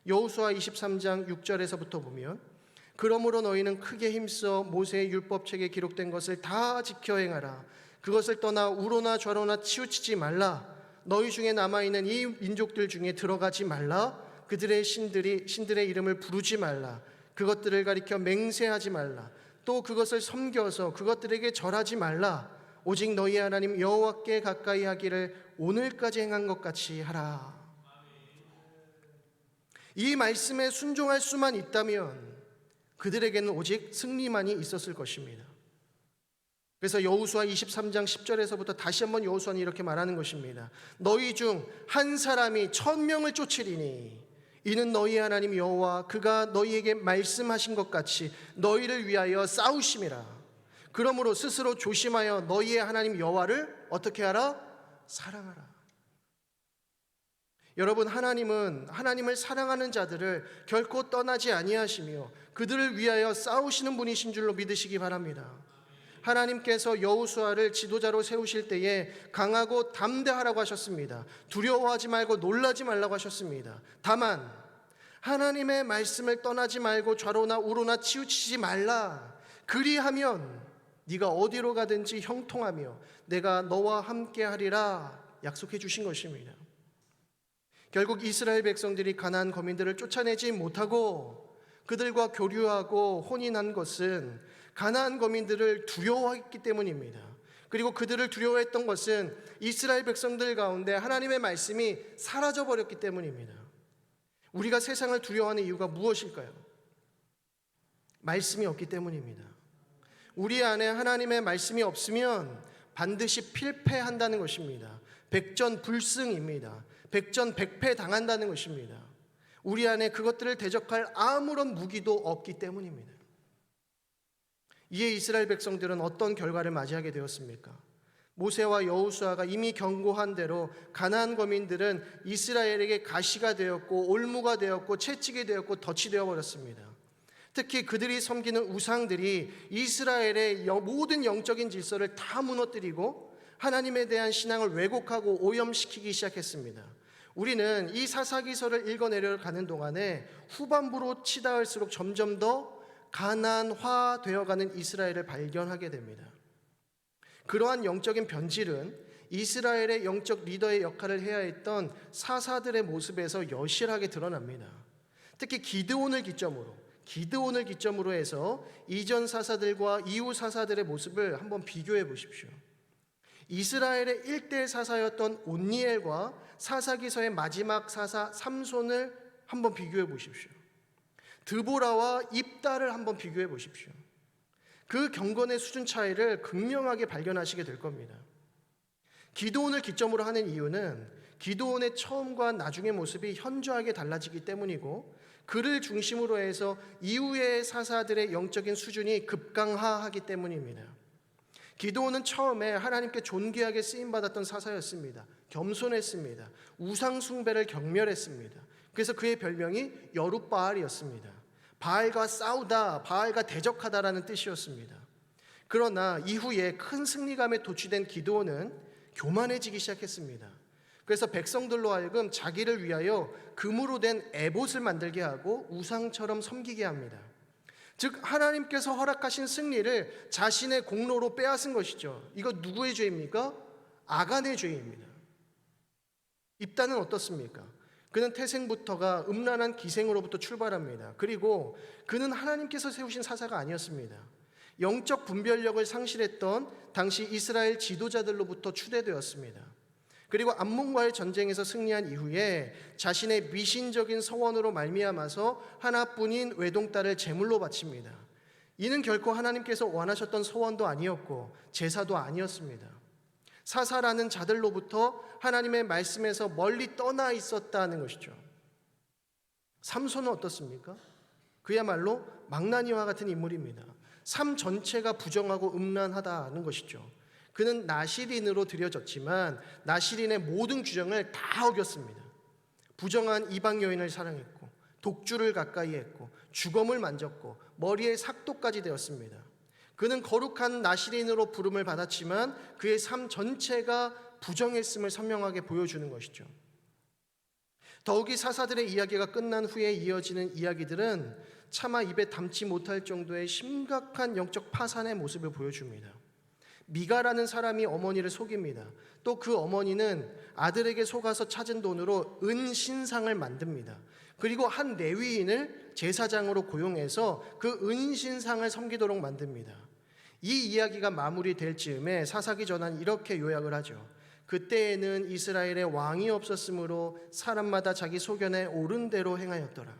여호수아 23장 6절에서부터 보면 그러므로 너희는 크게 힘써 모세의 율법책에 기록된 것을 다 지켜 행하라. 그것을 떠나 우로나 좌로나 치우치지 말라. 너희 중에 남아있는 이 민족들 중에 들어가지 말라. 그들의 신들의 이름을 부르지 말라. 그것들을 가리켜 맹세하지 말라. 또 그것을 섬겨서 그것들에게 절하지 말라. 오직 너희 하나님 여호와께 가까이 하기를 오늘까지 행한 것 같이 하라. 이 말씀에 순종할 수만 있다면 그들에게는 오직 승리만이 있었을 것입니다. 그래서 여호수아 23장 10절에서부터 다시 한번 여호수아는 이렇게 말하는 것입니다. 너희 중 한 사람이 1000명을 쫓으리니 이는 너희 하나님 여호와 그가 너희에게 말씀하신 것 같이 너희를 위하여 싸우심이라. 그러므로 스스로 조심하여 너희의 하나님 여호와를 어떻게 하라? 사랑하라. 여러분, 하나님은 하나님을 사랑하는 자들을 결코 떠나지 아니하시며 그들을 위하여 싸우시는 분이신 줄로 믿으시기 바랍니다. 하나님께서 여호수아를 지도자로 세우실 때에 강하고 담대하라고 하셨습니다. 두려워하지 말고 놀라지 말라고 하셨습니다. 다만 하나님의 말씀을 떠나지 말고 좌로나 우로나 치우치지 말라. 그리하면 네가 어디로 가든지 형통하며 내가 너와 함께 하리라 약속해 주신 것입니다. 결국 이스라엘 백성들이 가나안 거민들을 쫓아내지 못하고 그들과 교류하고 혼인한 것은 가나안 거민들을 두려워했기 때문입니다. 그리고 그들을 두려워했던 것은 이스라엘 백성들 가운데 하나님의 말씀이 사라져버렸기 때문입니다. 우리가 세상을 두려워하는 이유가 무엇일까요? 말씀이 없기 때문입니다. 우리 안에 하나님의 말씀이 없으면 반드시 필패한다는 것입니다. 백전불승입니다. 백전백패 당한다는 것입니다. 우리 안에 그것들을 대적할 아무런 무기도 없기 때문입니다. 이에 이스라엘 백성들은 어떤 결과를 맞이하게 되었습니까? 모세와 여호수아가 이미 경고한 대로 가나안 거민들은 이스라엘에게 가시가 되었고 올무가 되었고 채찍이 되었고 덫이 되어버렸습니다. 특히 그들이 섬기는 우상들이 이스라엘의 모든 영적인 질서를 다 무너뜨리고 하나님에 대한 신앙을 왜곡하고 오염시키기 시작했습니다. 우리는 이 사사기서를 읽어내려가는 동안에 후반부로 치닫을수록 점점 더 가나안화 되어가는 이스라엘을 발견하게 됩니다. 그러한 영적인 변질은 이스라엘의 영적 리더의 역할을 해야 했던 사사들의 모습에서 여실하게 드러납니다. 특히 기드온을 기점으로 해서 이전 사사들과 이후 사사들의 모습을 한번 비교해 보십시오. 이스라엘의 1대 사사였던 온니엘과 사사기서의 마지막 사사 삼손을 한번 비교해 보십시오. 드보라와 입다를 한번 비교해 보십시오. 그 경건의 수준 차이를 극명하게 발견하시게 될 겁니다. 기드온을 기점으로 하는 이유는 기드온의 처음과 나중의 모습이 현저하게 달라지기 때문이고 그를 중심으로 해서 이후의 사사들의 영적인 수준이 급강하하기 때문입니다. 기드온은 처음에 하나님께 존귀하게 쓰임받았던 사사였습니다. 겸손했습니다. 우상 숭배를 경멸했습니다. 그래서 그의 별명이 여룻바알이었습니다. 바알과 싸우다, 바알과 대적하다라는 뜻이었습니다. 그러나 이후에 큰 승리감에 도취된 기드온은 교만해지기 시작했습니다. 그래서 백성들로 하여금 자기를 위하여 금으로 된 에봇을 만들게 하고 우상처럼 섬기게 합니다. 즉 하나님께서 허락하신 승리를 자신의 공로로 빼앗은 것이죠. 이거 누구의 죄입니까? 아간의 죄입니다. 입다는 어떻습니까? 그는 태생부터가 음란한 기생으로부터 출발합니다. 그리고 그는 하나님께서 세우신 사사가 아니었습니다. 영적 분별력을 상실했던 당시 이스라엘 지도자들로부터 추대되었습니다. 그리고 암몬과의 전쟁에서 승리한 이후에 자신의 미신적인 서원으로 말미암아서 하나뿐인 외동딸을 제물로 바칩니다. 이는 결코 하나님께서 원하셨던 서원도 아니었고 제사도 아니었습니다. 사사라는 자들로부터 하나님의 말씀에서 멀리 떠나 있었다는 것이죠. 삼손은 어떻습니까? 그야말로 망나니와 같은 인물입니다. 삶 전체가 부정하고 음란하다는 것이죠. 그는 나시린으로 들여졌지만 나시린의 모든 규정을 다 어겼습니다. 부정한 이방 여인을 사랑했고 독주를 가까이 했고 주검을 만졌고 머리에 삭도까지 되었습니다. 그는 거룩한 나시린으로 부름을 받았지만 그의 삶 전체가 부정했음을 선명하게 보여주는 것이죠. 더욱이 사사들의 이야기가 끝난 후에 이어지는 이야기들은 차마 입에 담지 못할 정도의 심각한 영적 파산의 모습을 보여줍니다. 미가라는 사람이 어머니를 속입니다. 또 그 어머니는 아들에게 속아서 찾은 돈으로 은신상을 만듭니다. 그리고 한 레위인을 제사장으로 고용해서 그 은신상을 섬기도록 만듭니다. 이 이야기가 마무리될 즈음에 사사기 전환 이렇게 요약을 하죠. 그때에는 이스라엘에 왕이 없었으므로 사람마다 자기 소견에 옳은 대로 행하였더라.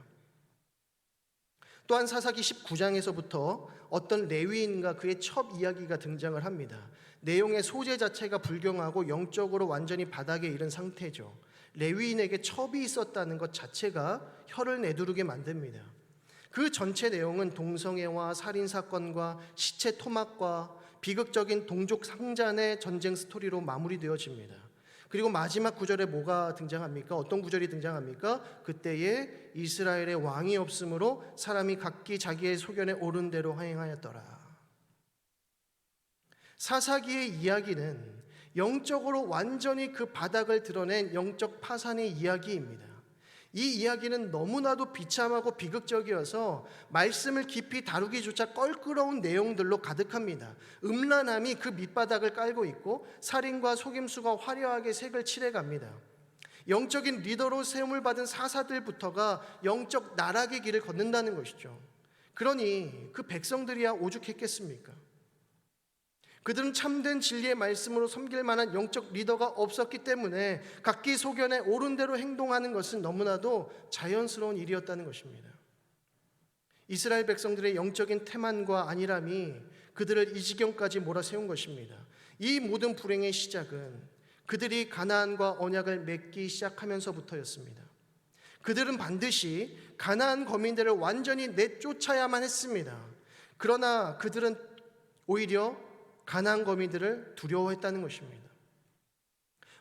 또한 사사기 19장에서부터 어떤 레위인과 그의 첩 이야기가 등장을 합니다. 내용의 소재 자체가 불경하고 영적으로 완전히 바닥에 이른 상태죠. 레위인에게 첩이 있었다는 것 자체가 혀를 내두르게 만듭니다. 그 전체 내용은 동성애와 살인사건과 시체 토막과 비극적인 동족 상잔의 전쟁 스토리로 마무리되어집니다. 그리고 마지막 구절에 뭐가 등장합니까? 어떤 구절이 등장합니까? 그때에 이스라엘의 왕이 없으므로 사람이 각기 자기의 소견에 옳은 대로 행하였더라. 사사기의 이야기는 영적으로 완전히 그 바닥을 드러낸 영적 파산의 이야기입니다. 이 이야기는 너무나도 비참하고 비극적이어서 말씀을 깊이 다루기조차 껄끄러운 내용들로 가득합니다. 음란함이 그 밑바닥을 깔고 있고 살인과 속임수가 화려하게 색을 칠해갑니다. 영적인 리더로 세움을 받은 사사들부터가 영적 나락의 길을 걷는다는 것이죠. 그러니 그 백성들이야 오죽했겠습니까? 그들은 참된 진리의 말씀으로 섬길 만한 영적 리더가 없었기 때문에 각기 소견에 옳은 대로 행동하는 것은 너무나도 자연스러운 일이었다는 것입니다. 이스라엘 백성들의 영적인 태만과 안일함이 그들을 이 지경까지 몰아세운 것입니다. 이 모든 불행의 시작은 그들이 가나안과 언약을 맺기 시작하면서부터였습니다. 그들은 반드시 가나안 거민들을 완전히 내쫓아야만 했습니다. 그러나 그들은 오히려 가나안 거민들을 두려워했다는 것입니다.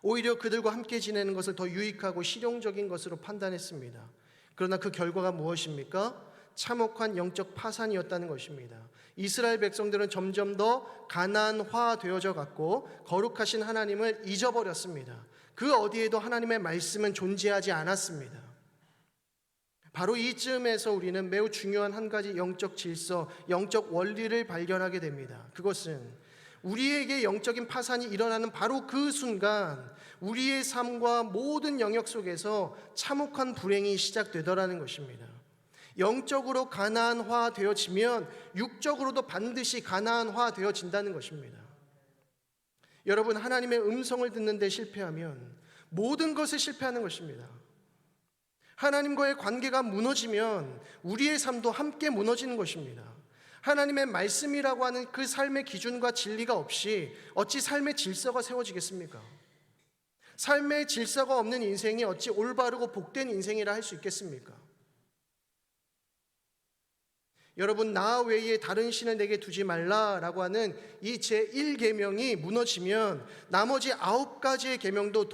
오히려 그들과 함께 지내는 것을 더 유익하고 실용적인 것으로 판단했습니다. 그러나 그 결과가 무엇입니까? 참혹한 영적 파산이었다는 것입니다. 이스라엘 백성들은 점점 더 가나안화 되어져 갔고 거룩하신 하나님을 잊어버렸습니다. 그 어디에도 하나님의 말씀은 존재하지 않았습니다. 바로 이쯤에서 우리는 매우 중요한 한 가지 영적 질서, 영적 원리를 발견하게 됩니다. 그것은 우리에게 영적인 파산이 일어나는 바로 그 순간 우리의 삶과 모든 영역 속에서 참혹한 불행이 시작되더라는 것입니다. 영적으로 가나안화 되어지면 육적으로도 반드시 가나안화 되어진다는 것입니다. 여러분, 하나님의 음성을 듣는 데 실패하면 모든 것에 실패하는 것입니다. 하나님과의 관계가 무너지면 우리의 삶도 함께 무너지는 것입니다. 하나님의 말씀이라고 하는 그 삶의 기준과 진리가 없이 어찌 삶의 질서가 세워지겠습니까? 삶의 질서가 없는 인생이 어찌 올바르고 복된 인생이라 할 수 있겠습니까? 여러분, 나 외에 다른 신을 내게 두지 말라라고 하는 이 제1계명이 무너지면 나머지 9가지의 계명도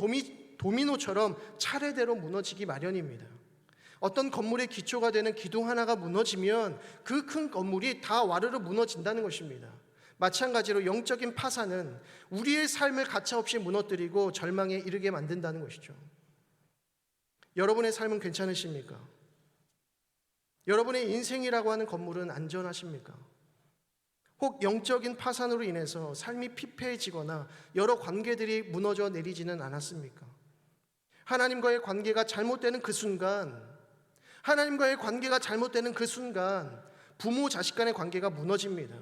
도미노처럼 차례대로 무너지기 마련입니다. 어떤 건물의 기초가 되는 기둥 하나가 무너지면 그 큰 건물이 다 와르르 무너진다는 것입니다. 마찬가지로 영적인 파산은 우리의 삶을 가차없이 무너뜨리고 절망에 이르게 만든다는 것이죠. 여러분의 삶은 괜찮으십니까? 여러분의 인생이라고 하는 건물은 안전하십니까? 혹 영적인 파산으로 인해서 삶이 피폐해지거나 여러 관계들이 무너져 내리지는 않았습니까? 하나님과의 관계가 잘못되는 그 순간, 부모 자식 간의 관계가 무너집니다.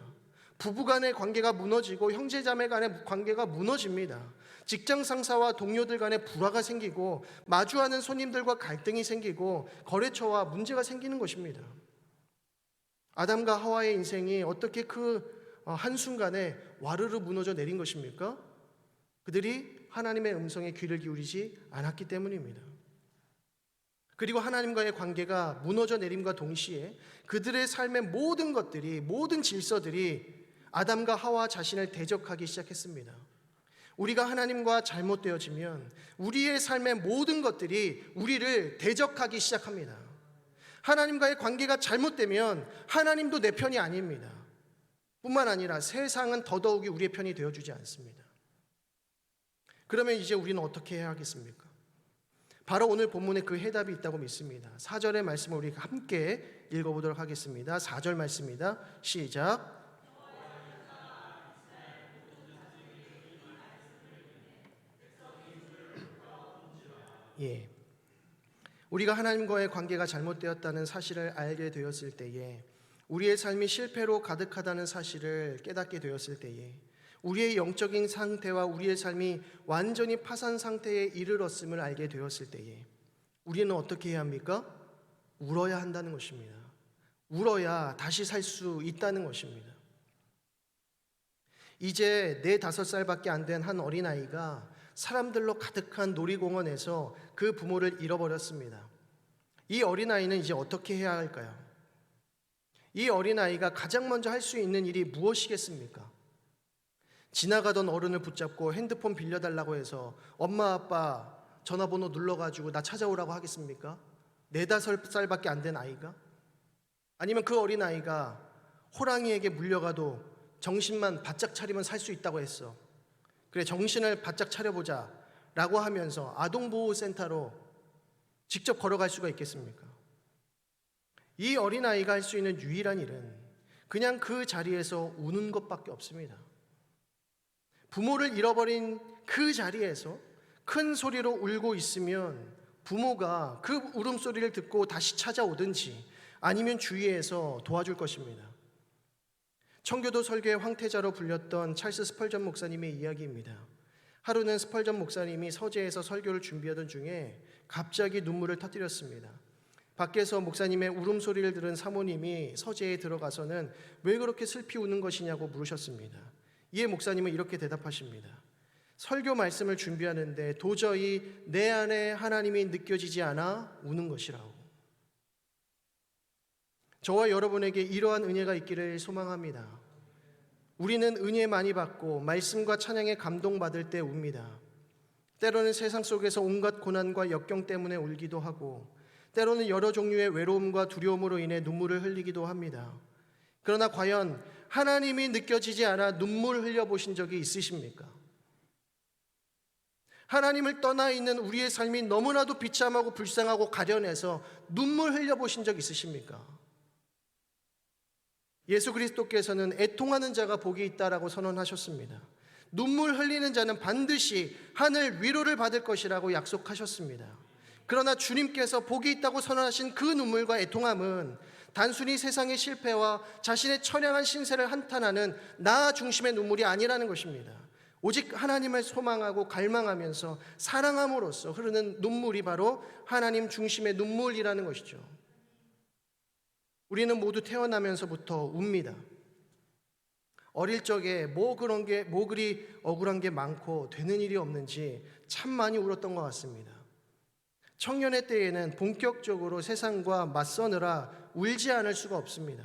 부부 간의 관계가 무너지고 형제자매 간의 관계가 무너집니다. 직장 상사와 동료들 간에 불화가 생기고 마주하는 손님들과 갈등이 생기고 거래처와 문제가 생기는 것입니다. 아담과 하와의 인생이 어떻게 그 한순간에 와르르 무너져 내린 것입니까? 그들이 하나님의 음성에 귀를 기울이지 않았기 때문입니다. 그리고 하나님과의 관계가 무너져 내림과 동시에 그들의 삶의 모든 것들이, 모든 질서들이 아담과 하와 자신을 대적하기 시작했습니다. 우리가 하나님과 잘못되어지면 우리의 삶의 모든 것들이 우리를 대적하기 시작합니다. 하나님과의 관계가 잘못되면 하나님도 내 편이 아닙니다. 뿐만 아니라 세상은 더더욱이 우리의 편이 되어주지 않습니다. 그러면 이제 우리는 어떻게 해야 하겠습니까? 바로 오늘 본문에 그 해답이 있다고 믿습니다. 4절의 말씀을 우리 함께 읽어보도록 하겠습니다. 4절 말씀입니다. 시작. 예. 우리가 하나님과의 관계가 잘못되었다는 사실을 알게 되었을 때에, 우리의 삶이 실패로 가득하다는 사실을 깨닫게 되었을 때에, 우리의 영적인 상태와 우리의 삶이 완전히 파산 상태에 이르렀음을 알게 되었을 때에 우리는 어떻게 해야 합니까? 울어야 한다는 것입니다. 울어야 다시 살 수 있다는 것입니다. 이제 4-5살밖에 안 된 한 어린아이가 사람들로 가득한 놀이공원에서 그 부모를 잃어버렸습니다. 이 어린아이는 이제 어떻게 해야 할까요? 이 어린아이가 가장 먼저 할 수 있는 일이 무엇이겠습니까? 지나가던 어른을 붙잡고 핸드폰 빌려달라고 해서 엄마 아빠 전화번호 눌러가지고 나 찾아오라고 하겠습니까? 4-5살밖에 안 된 아이가? 아니면 그 어린아이가 호랑이에게 물려가도 정신만 바짝 차리면 살 수 있다고 했어. 그래, 정신을 바짝 차려보자 라고 하면서 아동보호센터로 직접 걸어갈 수가 있겠습니까? 이 어린아이가 할 수 있는 유일한 일은 그냥 그 자리에서 우는 것밖에 없습니다. 부모를 잃어버린 그 자리에서 큰 소리로 울고 있으면 부모가 그 울음소리를 듣고 다시 찾아오든지 아니면 주위에서 도와줄 것입니다. 청교도 설교의 황태자로 불렸던 찰스 스펄전 목사님의 이야기입니다. 하루는 스펄전 목사님이 서재에서 설교를 준비하던 중에 갑자기 눈물을 터뜨렸습니다. 밖에서 목사님의 울음소리를 들은 사모님이 서재에 들어가서는 왜 그렇게 슬피 우는 것이냐고 물으셨습니다. 이에 목사님은 이렇게 대답하십니다. 설교 말씀을 준비하는데 도저히 내 안에 하나님이 느껴지지 않아 우는 것이라고. 저와 여러분에게 이러한 은혜가 있기를 소망합니다. 우리는 은혜 많이 받고 말씀과 찬양에 감동받을 때 웁니다. 때로는 세상 속에서 온갖 고난과 역경 때문에 울기도 하고, 때로는 여러 종류의 외로움과 두려움으로 인해 눈물을 흘리기도 합니다. 그러나 과연 하나님이 느껴지지 않아 눈물 흘려보신 적이 있으십니까? 하나님을 떠나 있는 우리의 삶이 너무나도 비참하고 불쌍하고 가련해서 눈물 흘려보신 적 있으십니까? 예수 그리스도께서는 애통하는 자가 복이 있다라고 선언하셨습니다. 눈물 흘리는 자는 반드시 하늘 위로를 받을 것이라고 약속하셨습니다. 그러나 주님께서 복이 있다고 선언하신 그 눈물과 애통함은 단순히 세상의 실패와 자신의 처량한 신세를 한탄하는 나 중심의 눈물이 아니라는 것입니다. 오직 하나님을 소망하고 갈망하면서 사랑함으로써 흐르는 눈물이 바로 하나님 중심의 눈물이라는 것이죠. 우리는 모두 태어나면서부터 웁니다. 어릴 적에 뭐 그리 억울한 게 많고 되는 일이 없는지 참 많이 울었던 것 같습니다. 청년의 때에는 본격적으로 세상과 맞서느라 울지 않을 수가 없습니다.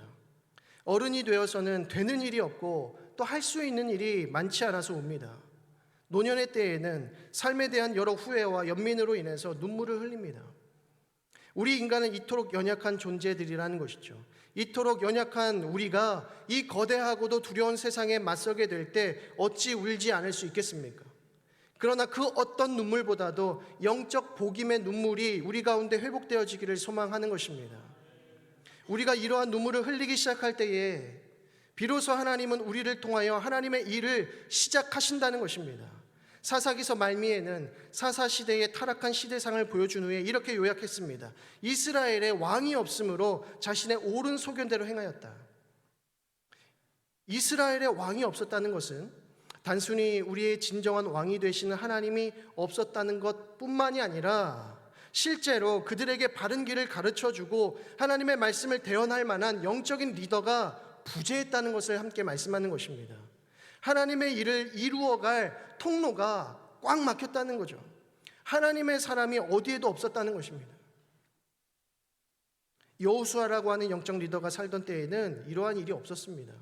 어른이 되어서는 되는 일이 없고 또 할 수 있는 일이 많지 않아서 웁니다. 노년의 때에는 삶에 대한 여러 후회와 연민으로 인해서 눈물을 흘립니다. 우리 인간은 이토록 연약한 존재들이라는 것이죠. 이토록 연약한 우리가 이 거대하고도 두려운 세상에 맞서게 될 때 어찌 울지 않을 수 있겠습니까? 그러나 그 어떤 눈물보다도 영적 복임의 눈물이 우리 가운데 회복되어지기를 소망하는 것입니다. 우리가 이러한 눈물을 흘리기 시작할 때에 비로소 하나님은 우리를 통하여 하나님의 일을 시작하신다는 것입니다. 사사기서 말미에는 사사시대의 타락한 시대상을 보여준 후에 이렇게 요약했습니다. 이스라엘의 왕이 없으므로 자신의 옳은 소견대로 행하였다. 이스라엘의 왕이 없었다는 것은 단순히 우리의 진정한 왕이 되시는 하나님이 없었다는 것뿐만이 아니라 실제로 그들에게 바른 길을 가르쳐주고 하나님의 말씀을 대언할 만한 영적인 리더가 부재했다는 것을 함께 말씀하는 것입니다. 하나님의 일을 이루어갈 통로가 꽉 막혔다는 거죠. 하나님의 사람이 어디에도 없었다는 것입니다. 여호수아라고 하는 영적 리더가 살던 때에는 이러한 일이 없었습니다.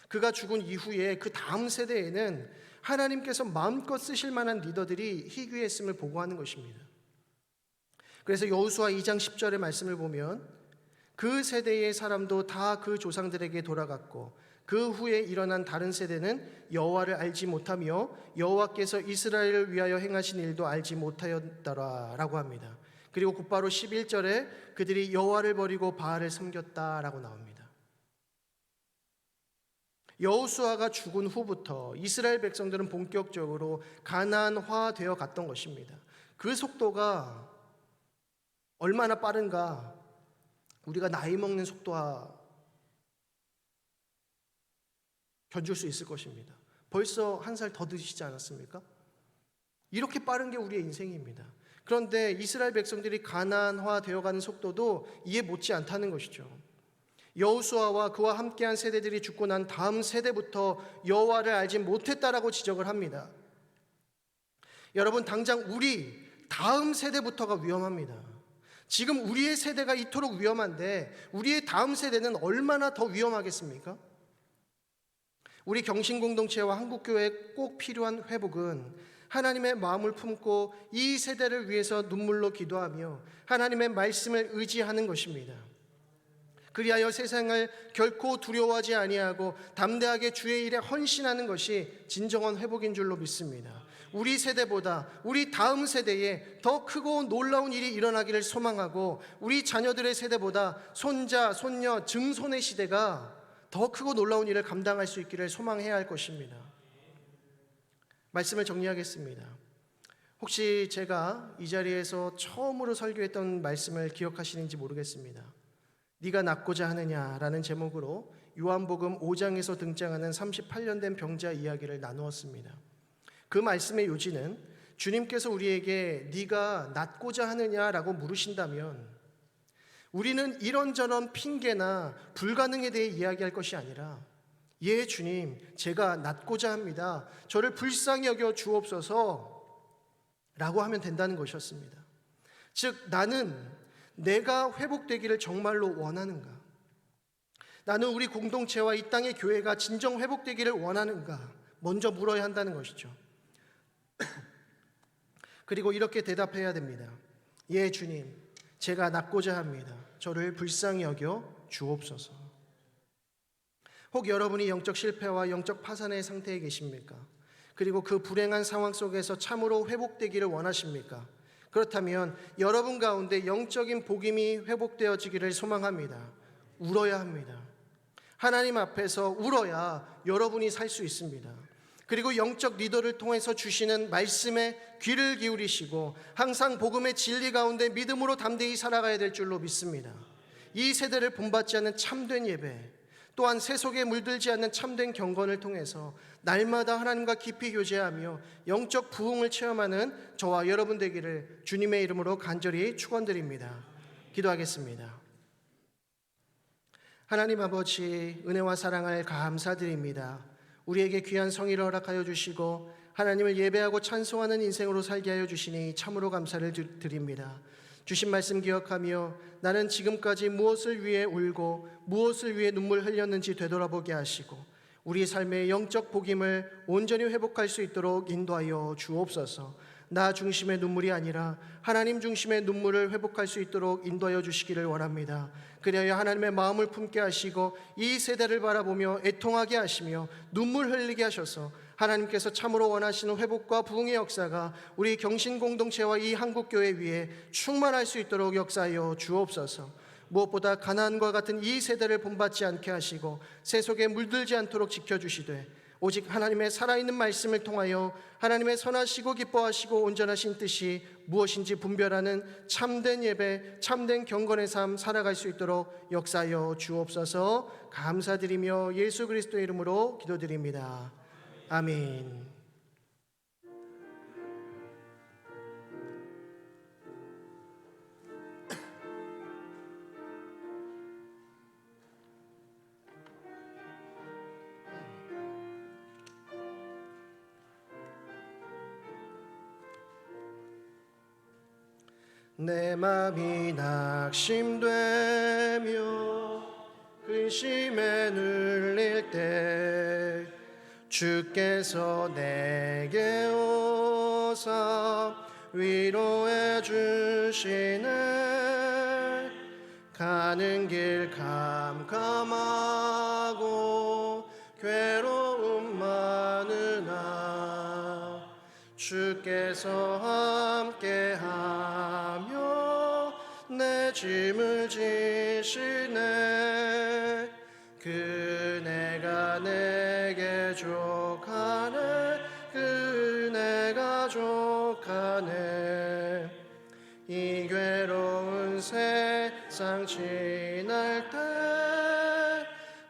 그가 죽은 이후에 그 다음 세대에는 하나님께서 마음껏 쓰실 만한 리더들이 희귀했음을 보고하는 것입니다. 그래서 여호수아 2장 10절의 말씀을 보면 그 세대의 사람도 다 그 조상들에게 돌아갔고 그 후에 일어난 다른 세대는 여호와를 알지 못하며 여호와께서 이스라엘을 위하여 행하신 일도 알지 못하였더라라고 합니다. 그리고 곧바로 11절에 그들이 여호와를 버리고 바알을 섬겼다라고 나옵니다. 여호수아가 죽은 후부터 이스라엘 백성들은 본격적으로 가나안화되어 갔던 것입니다. 그 속도가 얼마나 빠른가 우리가 나이 먹는 속도와 견줄 수 있을 것입니다. 벌써 한 살 더 드시지 않았습니까? 이렇게 빠른 게 우리의 인생입니다. 그런데 이스라엘 백성들이 가나안화 되어가는 속도도 이에 못지 않다는 것이죠. 여호수아와 그와 함께한 세대들이 죽고 난 다음 세대부터 여호와를 알지 못했다라고 지적을 합니다. 여러분, 당장 우리 다음 세대부터가 위험합니다. 지금 우리의 세대가 이토록 위험한데 우리의 다음 세대는 얼마나 더 위험하겠습니까? 우리 경신공동체와 한국교회에 꼭 필요한 회복은 하나님의 마음을 품고 이 세대를 위해서 눈물로 기도하며 하나님의 말씀을 의지하는 것입니다. 그리하여 세상을 결코 두려워하지 아니하고 담대하게 주의 일에 헌신하는 것이 진정한 회복인 줄로 믿습니다. 우리 세대보다 우리 다음 세대에 더 크고 놀라운 일이 일어나기를 소망하고 우리 자녀들의 세대보다 손자, 손녀, 증손의 시대가 더 크고 놀라운 일을 감당할 수 있기를 소망해야 할 것입니다. 말씀을 정리하겠습니다. 혹시 제가 이 자리에서 처음으로 설교했던 말씀을 기억하시는지 모르겠습니다. 네가 낫고자 하느냐라는 제목으로 요한복음 5장에서 등장하는 38년 된 병자 이야기를 나누었습니다. 그 말씀의 요지는 주님께서 우리에게 네가 낫고자 하느냐라고 물으신다면 우리는 이런저런 핑계나 불가능에 대해 이야기할 것이 아니라 예 주님, 제가 낫고자 합니다. 저를 불쌍히 여겨 주옵소서 라고 하면 된다는 것이었습니다. 즉 나는 내가 회복되기를 정말로 원하는가? 나는 우리 공동체와 이 땅의 교회가 진정 회복되기를 원하는가? 먼저 물어야 한다는 것이죠. 그리고 이렇게 대답해야 됩니다. 예 주님, 제가 낫고자 합니다. 저를 불쌍히 여겨 주옵소서. 혹 여러분이 영적 실패와 영적 파산의 상태에 계십니까? 그리고 그 불행한 상황 속에서 참으로 회복되기를 원하십니까? 그렇다면 여러분 가운데 영적인 복임이 회복되어지기를 소망합니다. 울어야 합니다. 하나님 앞에서 울어야 여러분이 살 수 있습니다. 그리고 영적 리더를 통해서 주시는 말씀에 귀를 기울이시고 항상 복음의 진리 가운데 믿음으로 담대히 살아가야 될 줄로 믿습니다. 이 세대를 본받지 않는 참된 예배, 또한 세속에 물들지 않는 참된 경건을 통해서 날마다 하나님과 깊이 교제하며 영적 부흥을 체험하는 저와 여러분 되기를 주님의 이름으로 간절히 축원드립니다. 기도하겠습니다. 하나님 아버지, 은혜와 사랑을 감사드립니다. 우리에게 귀한 성의를 허락하여 주시고 하나님을 예배하고 찬송하는 인생으로 살게 하여 주시니 참으로 감사를 드립니다. 주신 말씀 기억하며 나는 지금까지 무엇을 위해 울고 무엇을 위해 눈물 흘렸는지 되돌아보게 하시고 우리 삶의 영적 복임을 온전히 회복할 수 있도록 인도하여 주옵소서. 나 중심의 눈물이 아니라 하나님 중심의 눈물을 회복할 수 있도록 인도하여 주시기를 원합니다. 그리하여 하나님의 마음을 품게 하시고 이 세대를 바라보며 애통하게 하시며 눈물 흘리게 하셔서 하나님께서 참으로 원하시는 회복과 부흥의 역사가 우리 경신공동체와 이 한국교회 위에 충만할 수 있도록 역사하여 주옵소서. 무엇보다 가나안과 같은 이 세대를 본받지 않게 하시고 세속에 물들지 않도록 지켜주시되 오직 하나님의 살아있는 말씀을 통하여 하나님의 선하시고 기뻐하시고 온전하신 뜻이 무엇인지 분별하는 참된 예배, 참된 경건의 삶 살아갈 수 있도록 역사하여 주옵소서. 감사드리며 예수 그리스도의 이름으로 기도드립니다. 아멘. 내 맘이 낙심되며 근심에 눌릴 때 주께서 내게 오사 위로해 주시네. 가는 길 캄캄하고 괴로움 많으나 주께서 함께하며 내 짐을 지시네. 그네가 내게 족하네. 그네가 족하네. 이 괴로운 세상 지날 때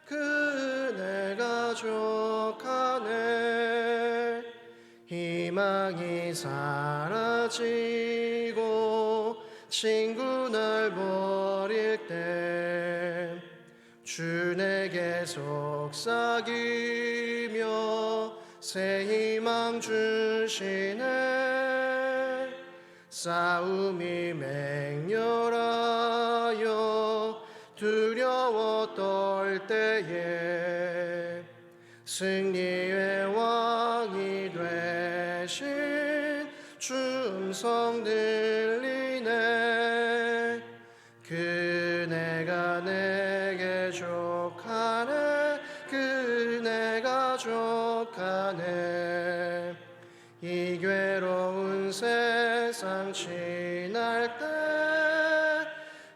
그네가 족하네. 희망이 사라지고 친구 날 버릴 때 주 내게 속삭이며 새 희망 주시네. 싸움이 맹렬하여 두려워 떨 때에 승리의 왕이 되신 주 음성 들리네. 그네가 내게 족하네. 그네가 족하네. 이 괴로운 세상 지날 때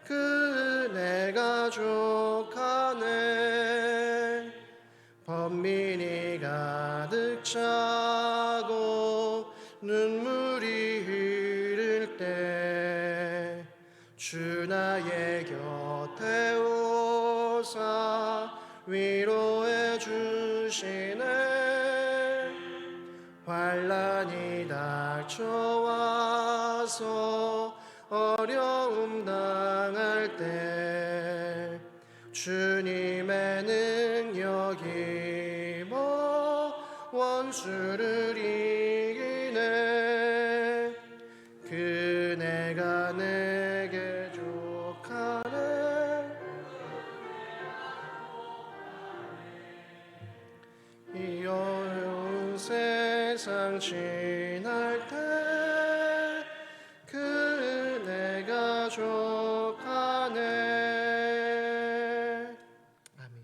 그네가 족하네. 번민이 가득 차고 눈물이 흐를 때 주 나의 곁에 오사 위로해 주시네. 환난이 닥쳐와서 어려움 당할 때 주님의 능력 입어 원수를 이기네. 그네가 내게 족하네. 이 어려운 세상 지날 때 그네가 족하네. 아멘.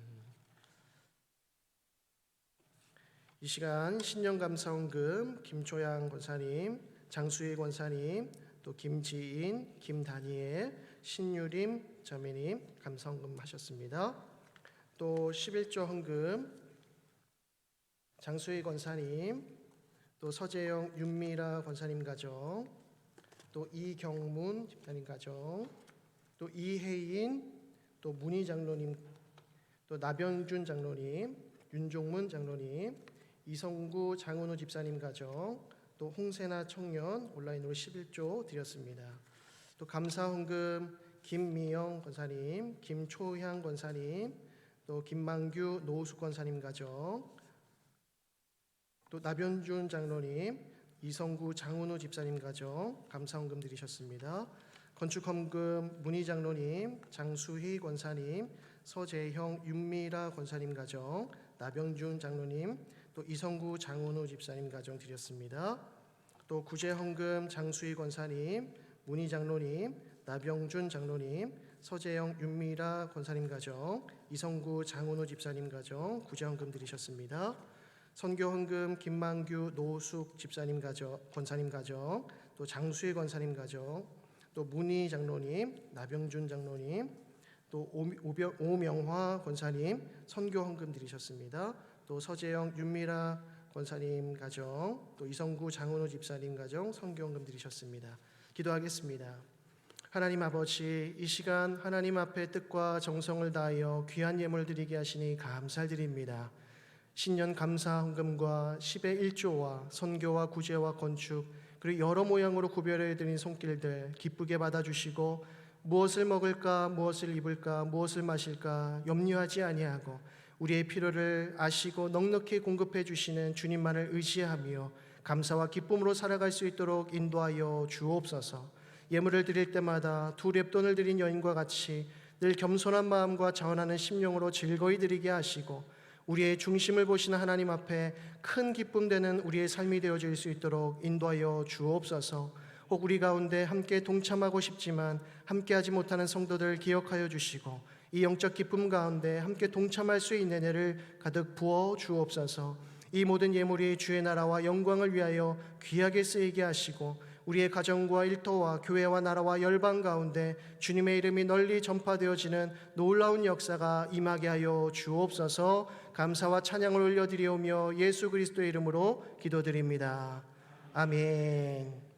이 시간 신년감사원금 김초양 권사님, 장수희 권사님, 또 김지인, 김다니엘, 신유림 자매님 감사원금 하셨습니다. 또 11조 헌금 장수희 권사님, 또 서재영 윤미라 권사님 가정, 또 이경문 집사님 가정, 또 이혜인, 또 문희 장로님, 또 나병준 장로님, 윤종문 장로님, 이성구 장은우 집사님 가정, 또 홍세나 청년 온라인으로 11조 드렸습니다. 또 감사헌금 김미영 권사님, 김초향 권사님, 또 김만규 노우숙 권사님 가정, 또 나변준 장로님, 이성구 장은우 집사님 가정 감사헌금 드리셨습니다. 건축헌금 문희 장로님, 장수희 권사님, 서재형 윤미라 권사님 가정, 나병준 장로님, 또 이성구 장은우 집사님 가정 드렸습니다. 또 구제헌금 장수희 권사님, 문희 장로님, 나병준 장로님, 서재영 윤미라 권사님 가정, 이성구 장은우 집사님 가정 구제헌금 드리셨습니다. 선교헌금 김만규 노숙 집사님 가정, 권사님 가정, 또 장수희 권사님 가정, 또 문희 장로님, 나병준 장로님, 또 오명화 권사님 선교헌금 드리셨습니다. 또 서재영 윤미라 권사님 가정, 또 이성구 장은우 집사님 가정 선교헌금 드리셨습니다. 기도하겠습니다. 하나님 아버지, 이 시간 하나님 앞에 뜻과 정성을 다하여 귀한 예물 드리게 하시니 감사드립니다. 신년 감사 헌금과 10의 1조와 선교와 구제와 건축, 그리고 여러 모양으로 구별해 드린 손길들 기쁘게 받아주시고 무엇을 먹을까, 무엇을 입을까, 무엇을 마실까 염려하지 아니하고 우리의 필요를 아시고 넉넉히 공급해 주시는 주님만을 의지하며 감사와 기쁨으로 살아갈 수 있도록 인도하여 주옵소서. 예물을 드릴 때마다 두 렙돈을 드린 여인과 같이 늘 겸손한 마음과 자원하는 심령으로 즐거이 드리게 하시고 우리의 중심을 보시는 하나님 앞에 큰 기쁨 되는 우리의 삶이 되어질 수 있도록 인도하여 주옵소서. 혹 우리 가운데 함께 동참하고 싶지만 함께하지 못하는 성도들 기억하여 주시고 이 영적 기쁨 가운데 함께 동참할 수 있는 은혜를 가득 부어 주옵소서. 이 모든 예물이 주의 나라와 영광을 위하여 귀하게 쓰이게 하시고 우리의 가정과 일터와 교회와 나라와 열방 가운데 주님의 이름이 널리 전파되어지는 놀라운 역사가 임하게 하여 주옵소서. 감사와 찬양을 올려드리오며 예수 그리스도의 이름으로 기도드립니다. 아멘.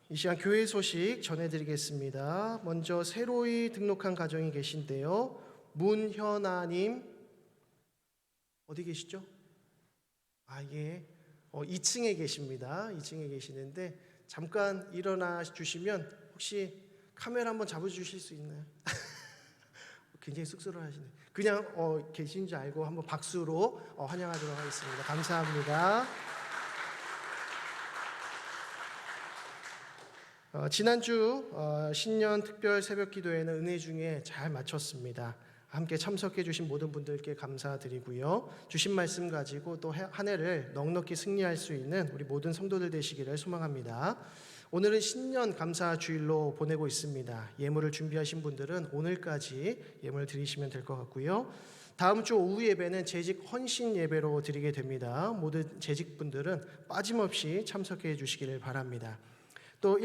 이 시간 교회 소식 전해드리겠습니다. 먼저 새로이 등록한 가정이 계신데요. 문현아님 어디 계시죠? 2층에 계십니다. 2층에 계시는데 잠깐 일어나 주시면 혹시 카메라 한번 잡아주실 수 있나요? 굉장히 쑥스러워하시네요. 그냥 계신 줄 알고 한번 박수로 환영하도록 하겠습니다. 감사합니다. 지난주 신년 특별 새벽 기도회는 은혜 중에 잘 마쳤습니다. 함께 참석해 주신 모든 분들께 감사드리고요. 주신 말씀 가지고 또 한 해를 넉넉히 승리할 수 있는 우리 모든 성도들 되시기를 소망합니다. 오늘은 신년 감사 주일로 보내고 있습니다. 예물을 준비하신 분들은 오늘까지 예물을 드리시면 될 것 같고요. 다음 주 오후 예배는 재직 헌신 예배로 드리게 됩니다. 모든 재직분들은 빠짐없이 참석해 주시기를 바랍니다. 또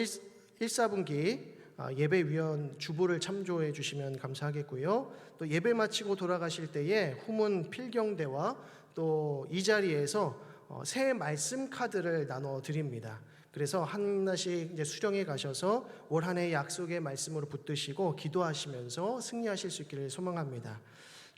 1사분기 예배위원 주보를 참조해 주시면 감사하겠고요. 또 예배 마치고 돌아가실 때에 후문 필경대와 또 이 자리에서 새해 말씀 카드를 나눠 드립니다. 그래서 하나씩 이제 수령해 가셔서 올 한 해 약속의 말씀으로 붙드시고 기도하시면서 승리하실 수 있기를 소망합니다.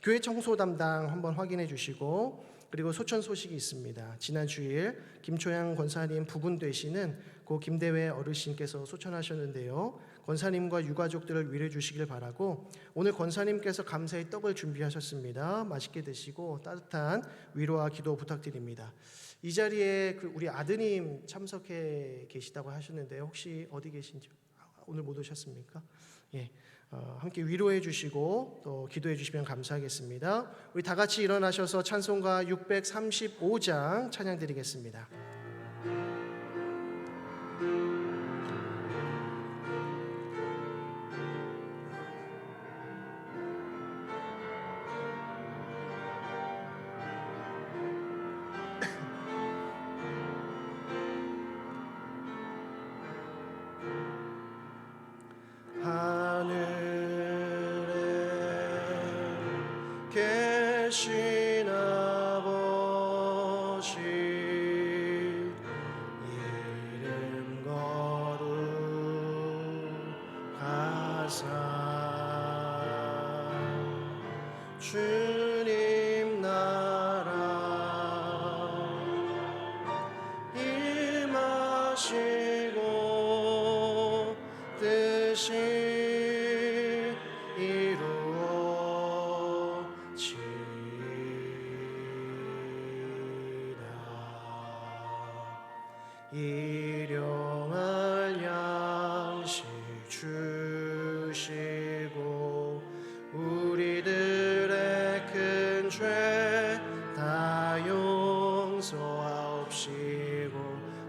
교회 청소 담당 한번 확인해 주시고 그리고 소천 소식이 있습니다. 지난 주일 김초양 권사님 부분 되시는 고 김대회 어르신께서 소천하셨는데요. 권사님과 유가족들을 위로해 주시길 바라고 오늘 권사님께서 감사의 떡을 준비하셨습니다. 맛있게 드시고 따뜻한 위로와 기도 부탁드립니다. 이 자리에 우리 아드님 참석해 계시다고 하셨는데 혹시 어디 계신지 오늘 못 오셨습니까? 예. 함께 위로해 주시고 또 기도해 주시면 감사하겠습니다. 우리 다 같이 일어나셔서 찬송가 635장 찬양 드리겠습니다. 계신 아버지 이름 거룩하사 주님 나라 임하시고 뜻이 일용할 양식 주시고 우리들의 큰 죄 다 용서하옵시고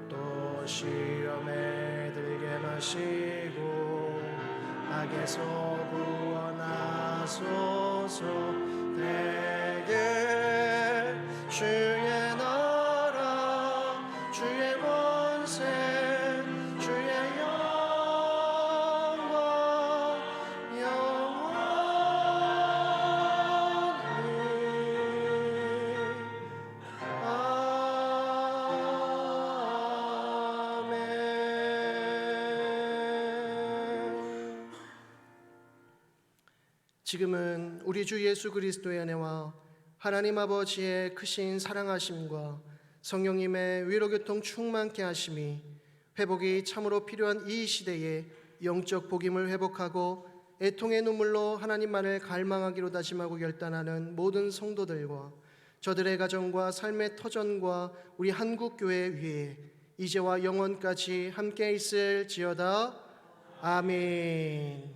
또 시험에 들게 마시고 악에서 구원하소서. 내게 주의 지금은 우리 주 예수 그리스도의 은혜와 하나님 아버지의 크신 사랑하심과 성령님의 위로교통 충만케 하심이 회복이 참으로 필요한 이 시대에 영적 복임을 회복하고 애통의 눈물로 하나님만을 갈망하기로 다짐하고 결단하는 모든 성도들과 저들의 가정과 삶의 터전과 우리 한국 교회 위에 이제와 영원까지 함께 있을지어다. 아멘.